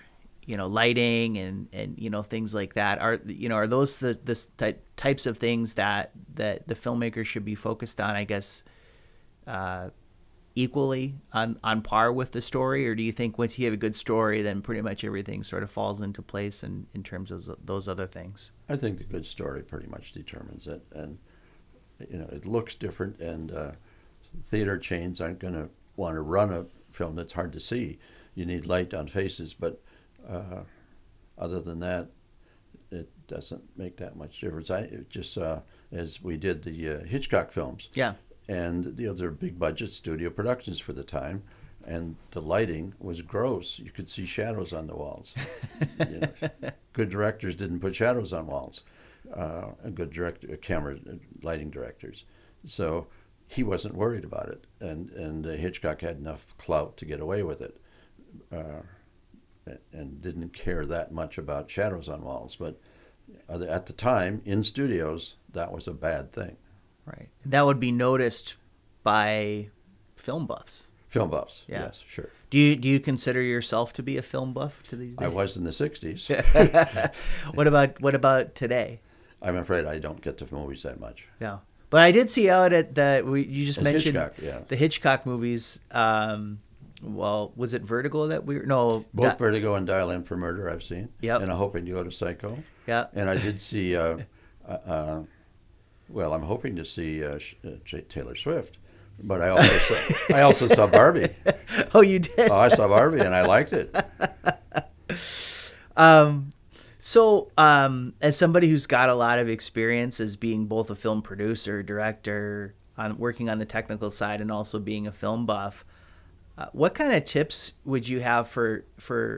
lighting and things like that? Are those the types of things that the filmmaker should be focused on, I guess, equally on par with the story? Or do you think once you have a good story, then pretty much everything sort of falls into place in terms of those other things? I think the good story pretty much determines it. And it looks different, and theater chains aren't going to want to run a film that's hard to see. You need light on faces, but other than that, it doesn't make that much difference. I just as we did the Hitchcock films. Yeah. And they're big budget studio productions for the time, and the lighting was gross. You could see shadows on the walls. Good directors didn't put shadows on walls. good director, camera lighting directors. So he wasn't worried about it, and Hitchcock had enough clout to get away with it, and didn't care that much about shadows on walls. But at the time, in studios, that was a bad thing. Right. That would be noticed by film buffs. Film buffs, Yeah. yes, sure. Do you consider yourself to be a film buff to these days? I was in the 60s. What about today? I'm afraid I don't get to movies that much. No. But I did see out at you just mentioned Hitchcock, yeah. the Hitchcock movies. Well, was it Vertigo that we were? No. Both Vertigo and Dial M for Murder I've seen. Yep. And I'm hoping to go to Psycho. Yeah. And I did see, well, I'm hoping to see Taylor Swift. But I also saw Barbie. Oh, you did? Oh, I saw Barbie and I liked it. So, as somebody who's got a lot of experience as being both a film producer, director, working on the technical side, and also being a film buff, what kind of tips would you have for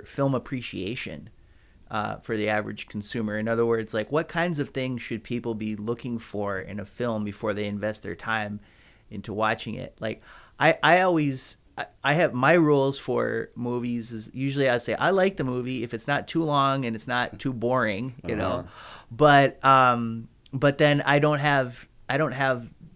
film appreciation for the average consumer? In other words, like what kinds of things should people be looking for in a film before they invest their time into watching it? Like I have my rules for movies is usually I say I like the movie if it's not too long and it's not too boring, you know. But then I don't have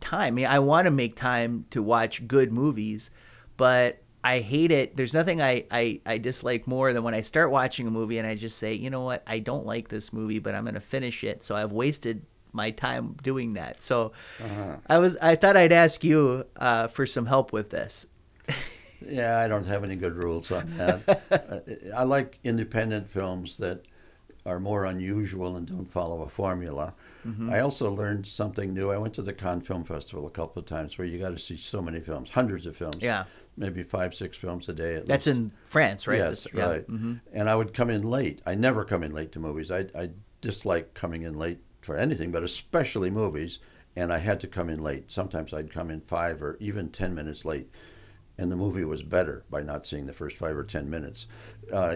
time. I mean, I want to make time to watch good movies, but I hate it. There's nothing I dislike more than when I start watching a movie and I just say, you know what, I don't like this movie, but I'm going to finish it. So I've wasted my time doing that. So I thought I'd ask you for some help with this. Yeah, I don't have any good rules on that. I like independent films that are more unusual and don't follow a formula. Mm-hmm. I also learned something new. I went to the Cannes Film Festival a couple of times where you got to see so many films, hundreds of films. Yeah. Maybe 5-6 films a day. That's least. In France, right? Yes, yeah. right. Mm-hmm. And I would come in late. I never come in late to movies. I dislike coming in late for anything, but especially movies. And I had to come in late. Sometimes I'd come in 5 or even 10 minutes late. And the movie was better by not seeing the first 5 or 10 minutes.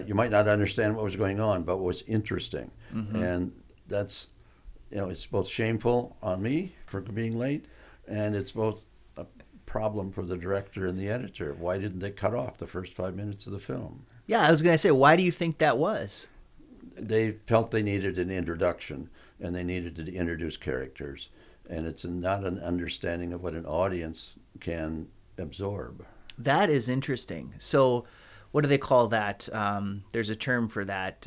You might not understand what was going on, but what was interesting. Mm-hmm. And that's, it's both shameful on me for being late, and it's both a problem for the director and the editor. Why didn't they cut off the first 5 minutes of the film? Yeah, I was going to say, why do you think that was? They felt they needed an introduction, and they needed to introduce characters. And it's not an understanding of what an audience can absorb. That is interesting. So what do they call that? There's a term for that,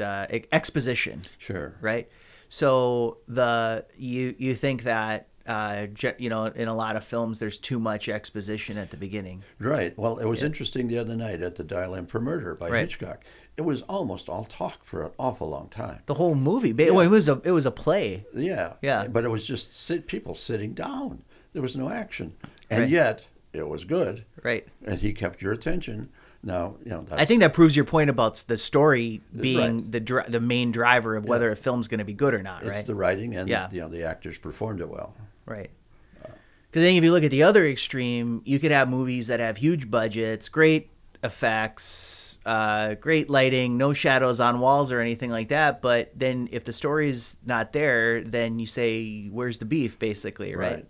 exposition. Sure. Right? So you think that, in a lot of films, there's too much exposition at the beginning. Right. Well, it was interesting the other night at the Dial M for Murder by Hitchcock. It was almost all talk for an awful long time. The whole movie. Yeah. Well, it was a play. Yeah. Yeah. But it was just people sitting down. There was no action. And yet it was good. Right. And he kept your attention. Now, I think that proves your point about the story being the main driver of whether a film's going to be good or not, right? It's the writing and the actors performed it well. Right. Because then if you look at the other extreme, you could have movies that have huge budgets, great effects, great lighting, no shadows on walls or anything like that. But then if the story's not there, then you say, where's the beef, basically, right?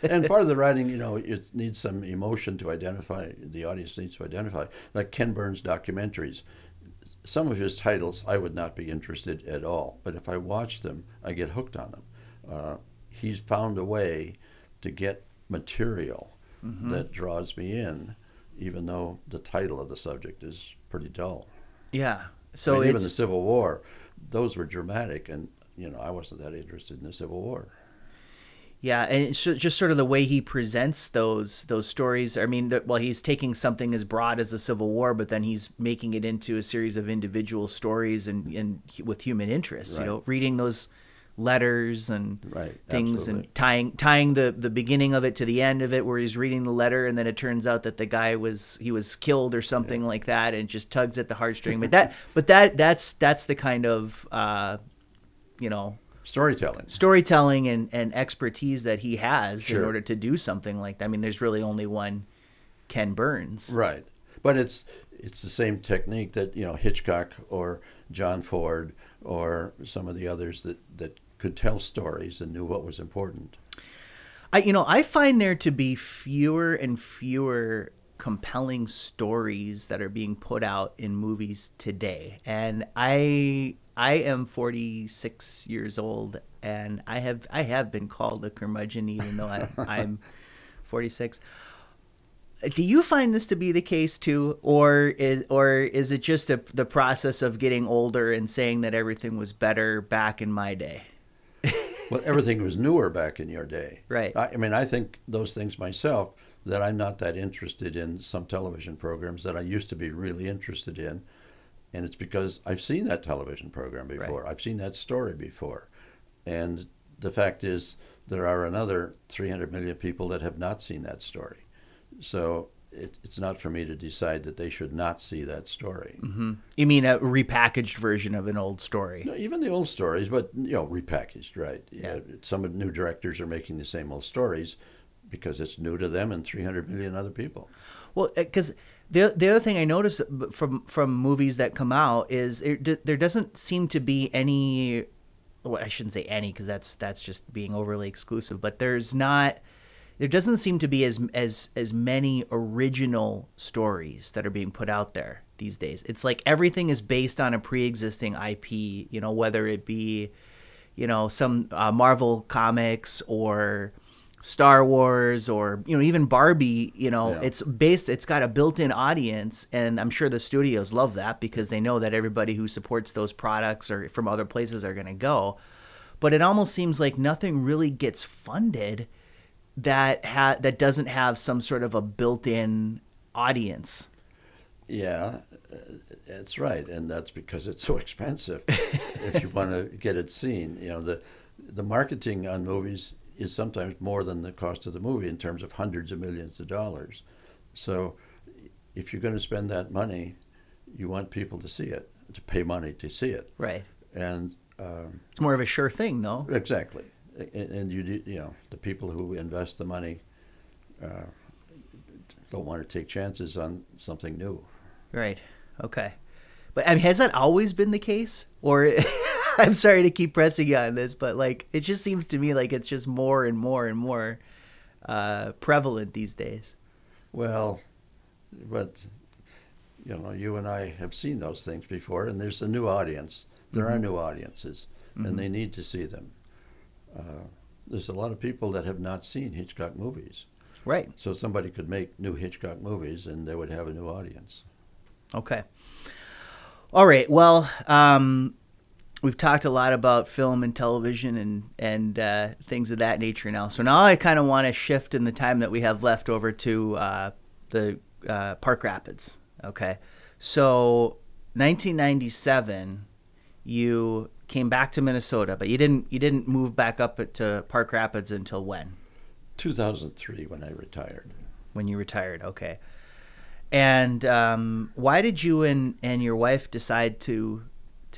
And part of the writing, it needs some emotion to identify, the audience needs to identify. Like Ken Burns' documentaries, some of his titles I would not be interested at all. But if I watch them, I get hooked on them. He's found a way to get material that draws me in, even though the title of the subject is pretty dull. Yeah. So even the Civil War, those were dramatic, and I wasn't that interested in the Civil War. Yeah, and it's just sort of the way he presents those stories. I mean, he's taking something as broad as the Civil War, but then he's making it into a series of individual stories and with human interest. Right. Reading those letters and things, absolutely. And tying the beginning of it to the end of it, where he's reading the letter, and then it turns out that the guy was killed or something like that, and it just tugs at the heartstring. But that's the kind of storytelling and expertise that he has in order to do something like that. I mean, there's really only one Ken Burns. Right. But it's the same technique that, Hitchcock or John Ford or some of the others that could tell stories and knew what was important. I find there to be fewer and fewer compelling stories that are being put out in movies today. And I am 46 years old, and I have been called a curmudgeon even though I'm 46. Do you find this to be the case too, or is it just the process of getting older and saying that everything was better back in my day? Well, everything was newer back in your day. Right. I mean, I think those things myself, that I'm not that interested in some television programs that I used to be really interested in. And it's because I've seen that television program before. Right. I've seen that story before. And the fact is, there are another 300 million people that have not seen that story. So it's not for me to decide that they should not see that story. Mm-hmm. You mean a repackaged version of an old story? No, even the old stories, but repackaged, right? Yeah. Some new directors are making the same old stories because it's new to them and 300 million other people. Well, because the other thing I notice from movies that come out is there doesn't seem to be any. Well, I shouldn't say any because that's just being overly exclusive. But there doesn't seem to be as many original stories that are being put out there these days. It's like everything is based on a pre-existing IP, whether it be, some Marvel comics or Star Wars or, even Barbie, Yeah. It's got a built-in audience, and I'm sure the studios love that because they know that everybody who supports those products or from other places are going to go. But it almost seems like nothing really gets funded that doesn't have some sort of a built-in audience. Yeah, that's right, and that's because it's so expensive. If you want to get it seen, the marketing on movies is sometimes more than the cost of the movie in terms of hundreds of millions of dollars. So, if you're going to spend that money, you want people to see it, to pay money to see it. Right. And it's more of a sure thing, though. Exactly. And the people who invest the money don't want to take chances on something new. Right. Okay. But has that always been the case? Or I'm sorry to keep pressing you on this, but it just seems to me like it's just more and more and more prevalent these days. Well, but you and I have seen those things before, and there's a new audience. There are new audiences, and they need to see them. There's a lot of people that have not seen Hitchcock movies. Right. So somebody could make new Hitchcock movies and they would have a new audience. Okay. All right. Well, we've talked a lot about film and television and things of that nature now. So now I kind of want to shift in the time that we have left over to the Park Rapids. Okay. So 1997, you came back to Minnesota, but you didn't move back up to Park Rapids until when? 2003, when I retired. When you retired, okay. And why did you and your wife decide to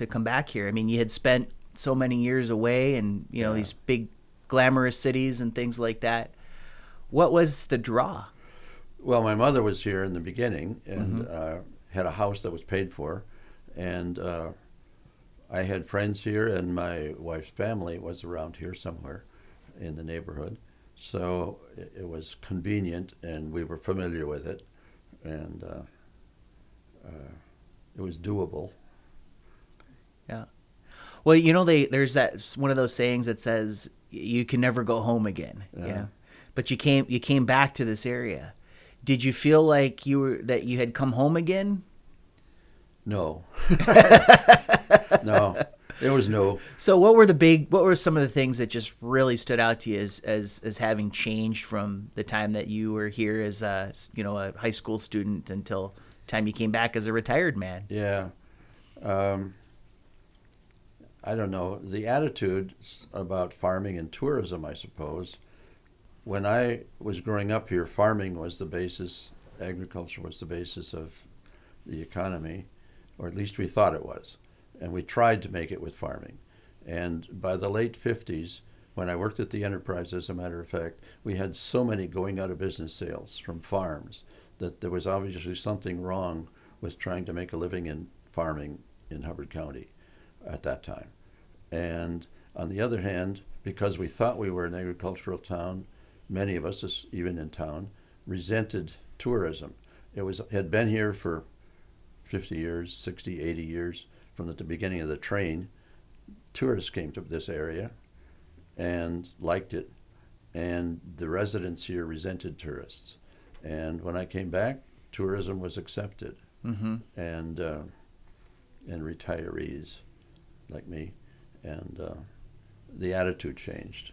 come back here? I mean, you had spent so many years away, and these big glamorous cities and things like that. What was the draw? Well, my mother was here in the beginning and had a house that was paid for, and I had friends here, and my wife's family was around here somewhere in the neighborhood. So it was convenient, and we were familiar with it, and it was doable. Yeah. Well, there's one of those sayings that says you can never go home again. Yeah. But you came back to this ere. Did you feel like that you had come home again? No. No, it was no. So what were some of the things that just really stood out to you as having changed from the time that you were here as a high school student until the time you came back as a retired man? Yeah. I don't know. The attitude about farming and tourism, I suppose. When I was growing up here, farming was the basis, agriculture was the basis of the economy, or at least we thought it was. And we tried to make it with farming. And by the late 50s, when I worked at the Enterprise, as a matter of fact, we had so many going out of business sales from farms that there was obviously something wrong with trying to make a living in farming in Hubbard County at that time. And On the other hand, because we thought we were an agricultural town, many of us, even in town, resented tourism. Had been here for 50 years, 60, 80 years, from the beginning of the train. Tourists came to this area and liked it, and the residents here resented tourists. And when I came back, tourism was accepted, and retirees like me, and the attitude changed.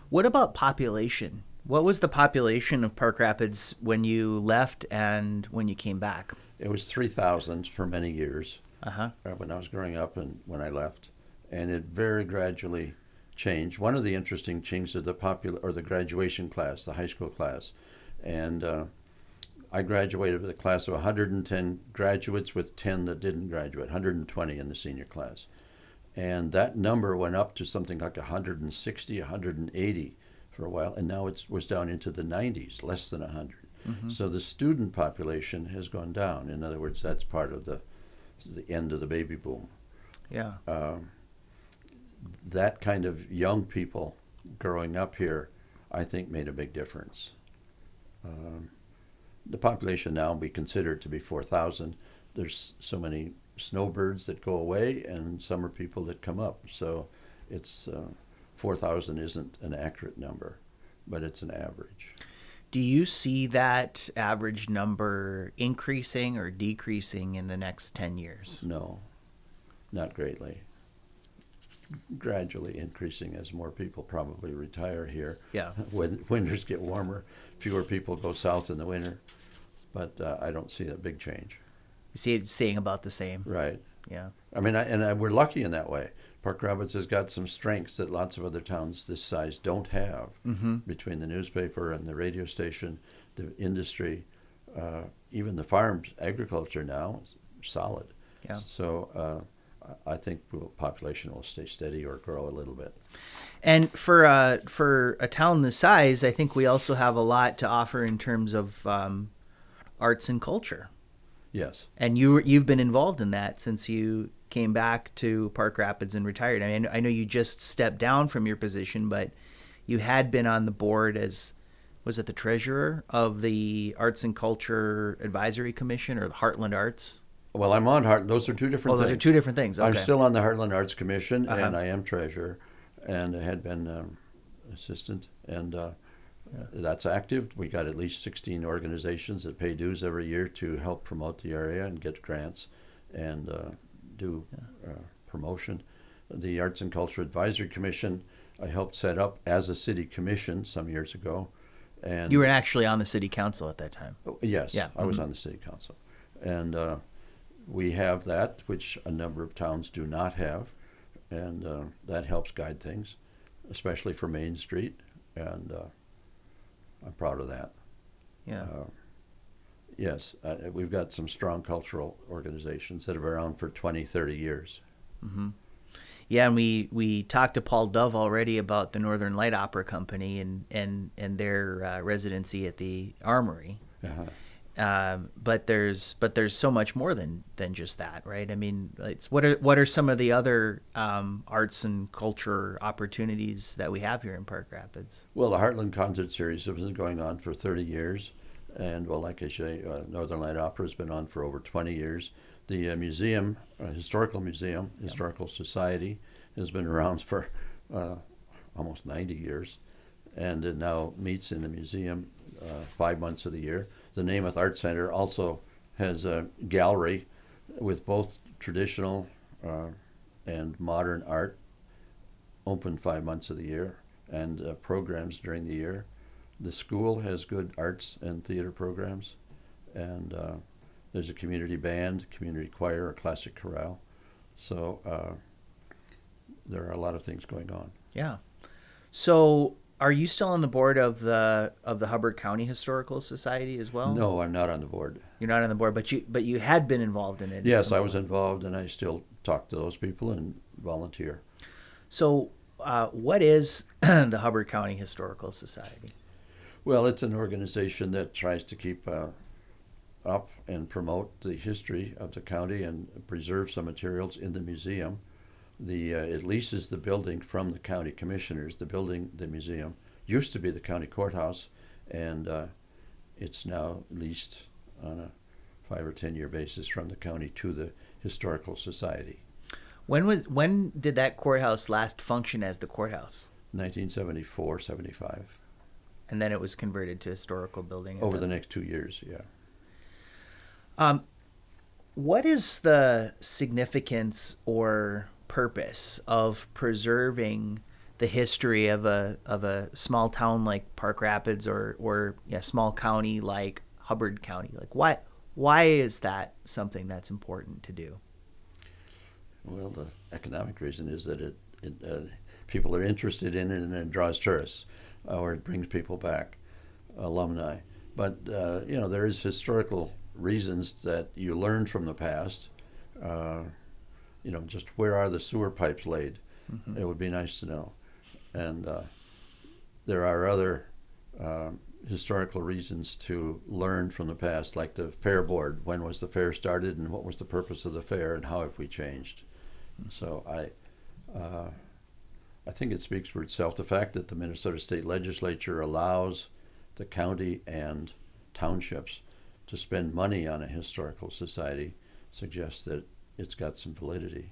What about population? What was the population of Park Rapids when you left and when you came back? It was 3,000 for many years when I was growing up and when I left, and it very gradually changed. One of the interesting changes of the graduation class, the high school class, and I graduated with a class of 110 graduates with 10 that didn't graduate, 120 in the senior class. And that number went up to something like 160, 180 for a while, and now it was down into the 90s, less than 100. So the student population has gone down. In other words, that's part of the end of the baby boom. Yeah. That kind of young people growing up here, I think, made a big difference. The population now, we consider it to be 4,000. There's so many snowbirds that go away and summer people that come up. So it's 4,000 isn't an accurate number, but it's an average. Do you see that average number increasing or decreasing in the next 10 years? No, not greatly. Gradually increasing as more people probably retire here. Yeah. When winters get warmer, fewer people go south in the winter, but I don't see a big change. You see it staying about the same. Right. Yeah. I mean, we're lucky in that way. Park Rapids has got some strengths that lots of other towns this size don't have, between the newspaper and the radio station, the industry, even the farms, agriculture now is solid. Yeah. So I think population will stay steady or grow a little bit. And for a town this size, I think we also have a lot to offer in terms of arts and culture. Yes. And you've been involved in that since you came back to Park Rapids and retired. I mean, I know you just stepped down from your position, but you had been on the board as, was it the treasurer of the Arts and Culture Advisory Commission or the Heartland Arts? Well, I'm on Heartland. Those are two different things. Those are two different things. Okay. I'm still on the Heartland Arts Commission, and I am treasurer, and I had been assistant, and that's active. We got at least 16 organizations that pay dues every year to help promote the area and get grants and do promotion. The Arts and Culture Advisory Commission I helped set up as a city commission some years ago. And you were actually on the city council at that time. Yes, yeah. I was on the city council. And we have that, which a number of towns do not have, and that helps guide things, especially for Main Street, and I'm proud of that. Yeah. Yes, we've got some strong cultural organizations that have been around for 20, 30 years. Yeah, and we talked to Paul Dove already about the Northern Light Opera Company and their residency at the Armory. But there's so much more than just that, right? I mean, what are some of the other arts and culture opportunities that we have here in Park Rapids? Well, the Heartland Concert Series has been going on for 30 years. And, well, like I say, Northern Light Opera has been on for over 20 years. The museum, Historical Museum, Historical Society, has been around for almost 90 years. And it now meets in the museum 5 months of the year. The Namath Art Center also has a gallery with both traditional and modern art, open 5 months of the year, and programs during the year. The school has good arts and theater programs, and there's a community band, community choir, a classic chorale. So there are a lot of things going on. Yeah. So are you still on the board of the Hubbard County Historical Society as well? No, I'm not on the board. You're not on the board, but you had been involved in it. Yes, I was involved, and I still talk to those people and volunteer. So what is the Hubbard County Historical Society? Well, it's an organization that tries to keep up and promote the history of the county and preserve some materials in the museum. It leases the building from the county commissioners. The museum, used to be the county courthouse, and it's now leased on a 5 or 10 year basis from the county to the Historical Society. When did that courthouse last function as the courthouse? 1974, 75. And then it was converted to historical building Over the next 2 years, yeah. What is the significance or purpose of preserving the history of a small town like Park Rapids or small county like Hubbard County? Like why is that something that's important to do? Well, the economic reason is that people are interested in it, and it draws tourists, or it brings people back, alumni. But there is historical reasons that you learn from the past. Just where are the sewer pipes laid? Mm-hmm. It would be nice to know. And there are other historical reasons to learn from the past, like the fair board. When was the fair started, and what was the purpose of the fair, and how have we changed? So I think it speaks for itself. The fact that the Minnesota State Legislature allows the county and townships to spend money on a historical society suggests that it's got some validity.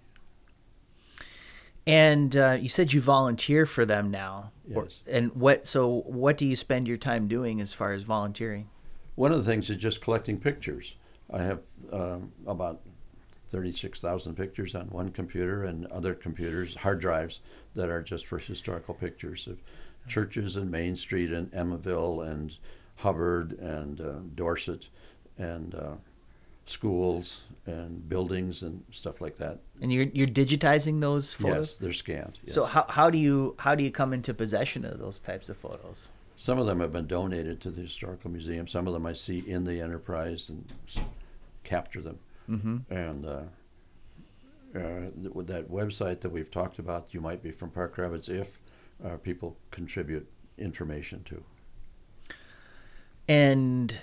And you said you volunteer for them now. Yes. And what do you spend your time doing as far as volunteering? One of the things is just collecting pictures. I have about 36,000 pictures on one computer, and other computers, hard drives, that are just for historical pictures of churches in Main Street and Emmaville and Hubbard and Dorset and schools and buildings and stuff like that. And you're digitizing those photos? Yes, they're scanned. Yes. So how do you come into possession of those types of photos? Some of them have been donated to the Historical Museum. Some of them I see in the enterprise and capture them. Mm-hmm. And with that website that we've talked about, You Might Be from Park Rapids, if people contribute information to. And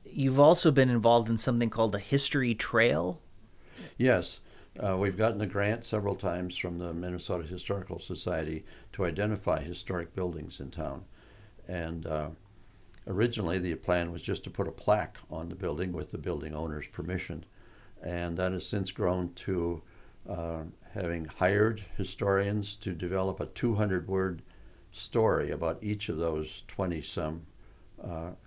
you've also been involved in something called a history trail? Yes. We've gotten a grant several times from the Minnesota Historical Society to identify historic buildings in town. And originally the plan was just to put a plaque on the building with the building owner's permission. And that has since grown to having hired historians to develop a 200-word story about each of those 20-some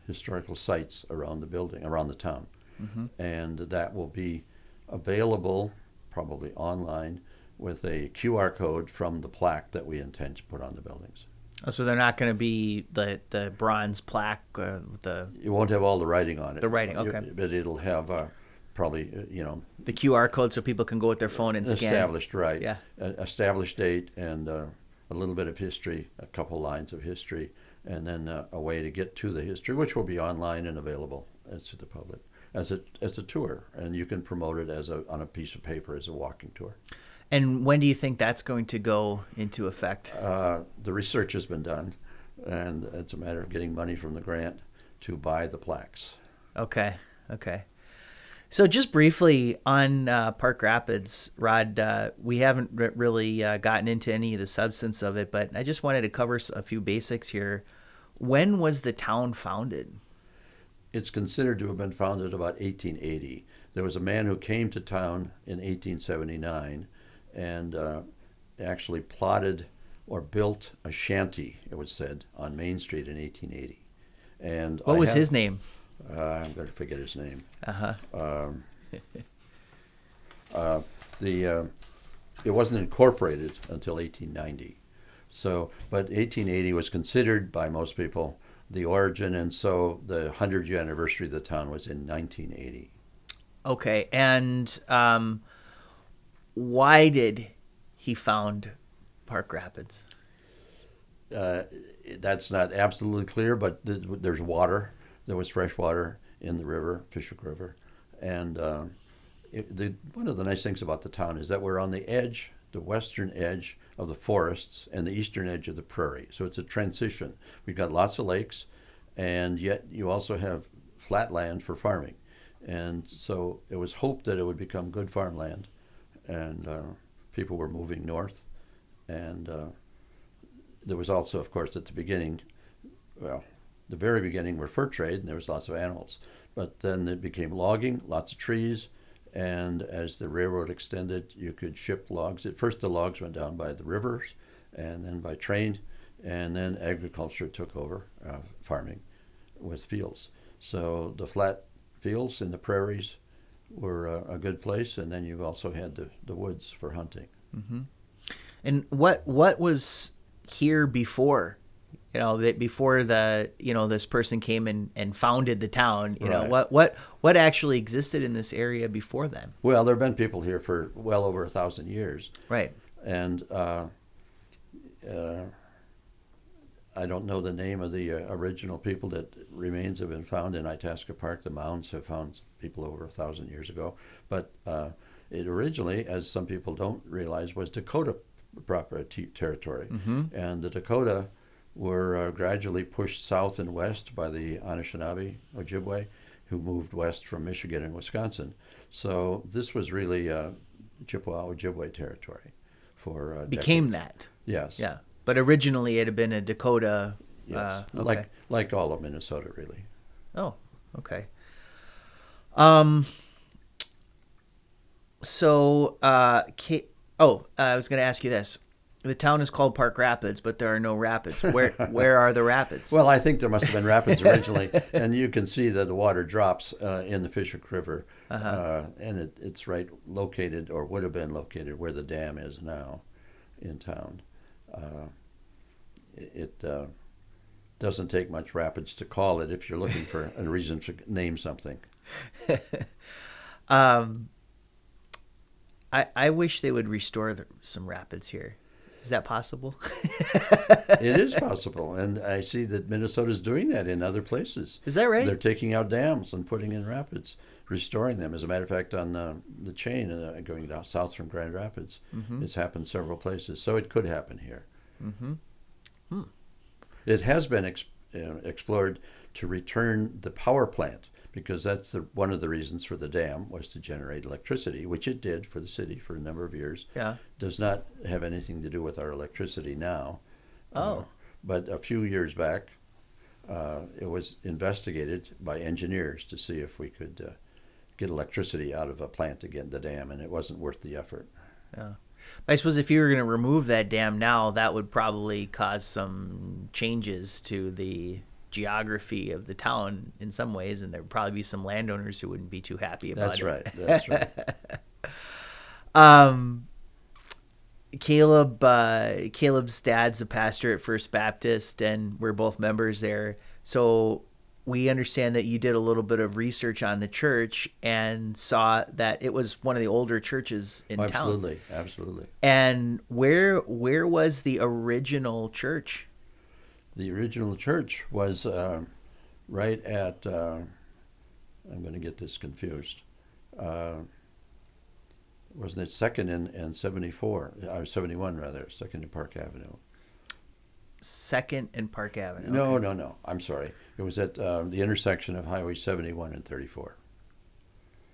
historical sites around the building, around the town. Mm-hmm. And that will be available, probably online, with a QR code from the plaque that we intend to put on the buildings. Oh, so they're not going to be the bronze plaque? It won't have all the writing on it. The writing, okay. But it'll have probably, the QR code so people can go with their phone and scan. Established, right. Yeah. Established date and a little bit of history, a couple lines of history, and then a way to get to the history, which will be online and available to the public as a tour. And you can promote it on a piece of paper as a walking tour. And when do you think that's going to go into effect? The research has been done, and it's a matter of getting money from the grant to buy the plaques. Okay. So just briefly on Park Rapids, Rod, we haven't really gotten into any of the substance of it, but I just wanted to cover a few basics here. When was the town founded? It's considered to have been founded about 1880. There was a man who came to town in 1879 and actually plotted or built a shanty, it was said, on Main Street in 1880. And what was his name? I'm going to forget his name. It wasn't incorporated until 1890. So, but 1880 was considered by most people the origin, and so the 100th anniversary of the town was in 1980. Okay, and why did he found Park Rapids? That's not absolutely clear, but there's water. There was fresh water in the river, Fishhook River. And one of the nice things about the town is that we're on the edge, the western edge of the forests and the eastern edge of the prairie. So it's a transition. We've got lots of lakes, and yet you also have flat land for farming. And so it was hoped that it would become good farmland, and people were moving north. And there was also, of course, at the beginning, well, the very beginning were fur trade, and there was lots of animals. But then it became logging, lots of trees, and as the railroad extended, you could ship logs. At first, the logs went down by the rivers, and then by train, and then agriculture took over, farming with fields. So the flat fields in the prairies were a good place, and then you also had the woods for hunting. Mm-hmm. And what was here before? Before this person came and founded the town. What actually existed in this area before then? Well, there have been people here for well over 1,000 years. Right. And I don't know the name of the original people that remains have been found in Itasca Park. The mounds have found people over 1,000 years ago. But it originally, as some people don't realize, was Dakota property territory. Mm-hmm. And the Dakota were gradually pushed south and west by the Anishinaabe, Ojibwe, who moved west from Michigan and Wisconsin. So this was really Chippewa Ojibwe territory for became decades. That. Yes. Yeah. But originally it had been a Dakota. Yes. Okay. Like all of Minnesota, really. Oh, okay. So, I was going to ask you this. The town is called Park Rapids, but there are no rapids. Where are the rapids? Well, I think there must have been rapids originally, and you can see that the water drops in the Fisher River, and it's right located, or would have been located, where the dam is now in town. It doesn't take much rapids to call it if you're looking for a reason to name something. I wish they would restore some rapids here. Is that possible? It is possible, and I see that Minnesota's doing that in other places. Is that right? They're taking out dams and putting in rapids, restoring them. As a matter of fact, on the chain going down south from Grand Rapids, mm-hmm. It's happened several places, so it could happen here. Mm-hmm. Hmm. It has been explored to return the power plant, because that's one of the reasons for the dam was to generate electricity, which it did for the city for a number of years. Yeah. Does not have anything to do with our electricity now. Oh. But a few years back, it was investigated by engineers to see if we could get electricity out of a plant again, the dam, and it wasn't worth the effort. Yeah. I suppose if you were going to remove that dam now, that would probably cause some changes to the geography of the town in some ways, and there would probably be some landowners who wouldn't be too happy about That's it. right. That's right. Caleb's dad's a pastor at First Baptist, and we're both members there. So we understand that you did a little bit of research on the church and saw that it was one of the older churches in town. Absolutely, absolutely. And where was the original church? The original church was right at, I'm going to get this confused, wasn't it 2nd and 74, 71 rather, 2nd and Park Avenue. 2nd and Park Avenue. No, I'm sorry. It was at the intersection of Highway 71 and 34.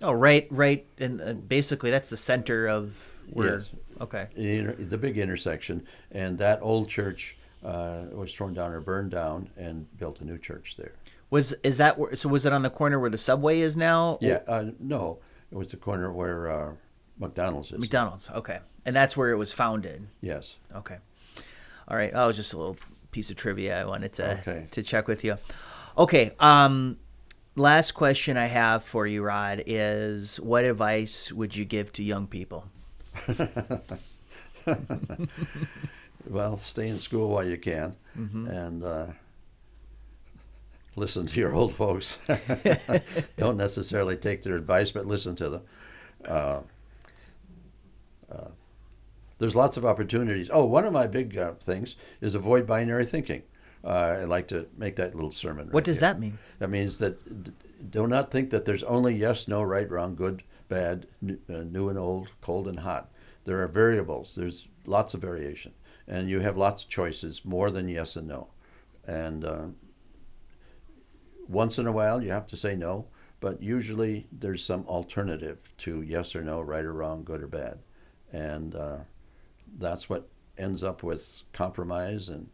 Oh, right. And basically that's the center of where, yes. Okay. The big intersection, and that old church was torn down or burned down, and built a new church there. Was it on the corner where the subway is now? Yeah, no, it was the corner where McDonald's is. McDonald's, okay. And that's where it was founded? Yes. Okay. All right. Oh, just a little piece of trivia I wanted to check with you. Okay. Last question I have for you, Rod, is what advice would you give to young people? Well, stay in school while you can, mm-hmm. and listen to your old folks. Don't necessarily take their advice, but listen to them. There's lots of opportunities. Oh, one of my big things is avoid binary thinking. I like to make that little sermon. What does that mean? That means that do not think that there's only yes, no, right, wrong, good, bad, new and old, cold and hot. There are variables. There's lots of variation. And you have lots of choices, more than yes and no. And once in a while, you have to say no, but usually there's some alternative to yes or no, right or wrong, good or bad. And that's what ends up with compromise and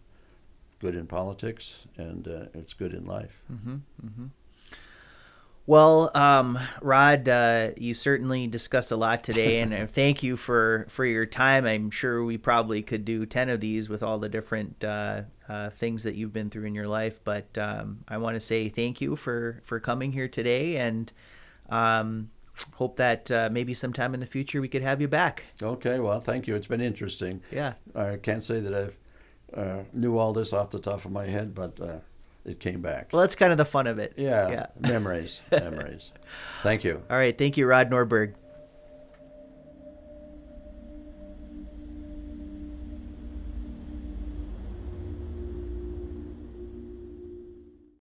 good in politics, and it's good in life. Mm-hmm, mm-hmm. Well, Rod, you certainly discussed a lot today, and thank you for your time. I'm sure we probably could do 10 of these with all the different things that you've been through in your life, but I want to say thank you for coming here today, and hope that maybe sometime in the future we could have you back. Okay, well, thank you. It's been interesting. Yeah. I can't say that I knew all this off the top of my head, but it came back. Well, that's kind of the fun of it. Yeah. Memories. Thank you. All right. Thank you, Rod Nordberg.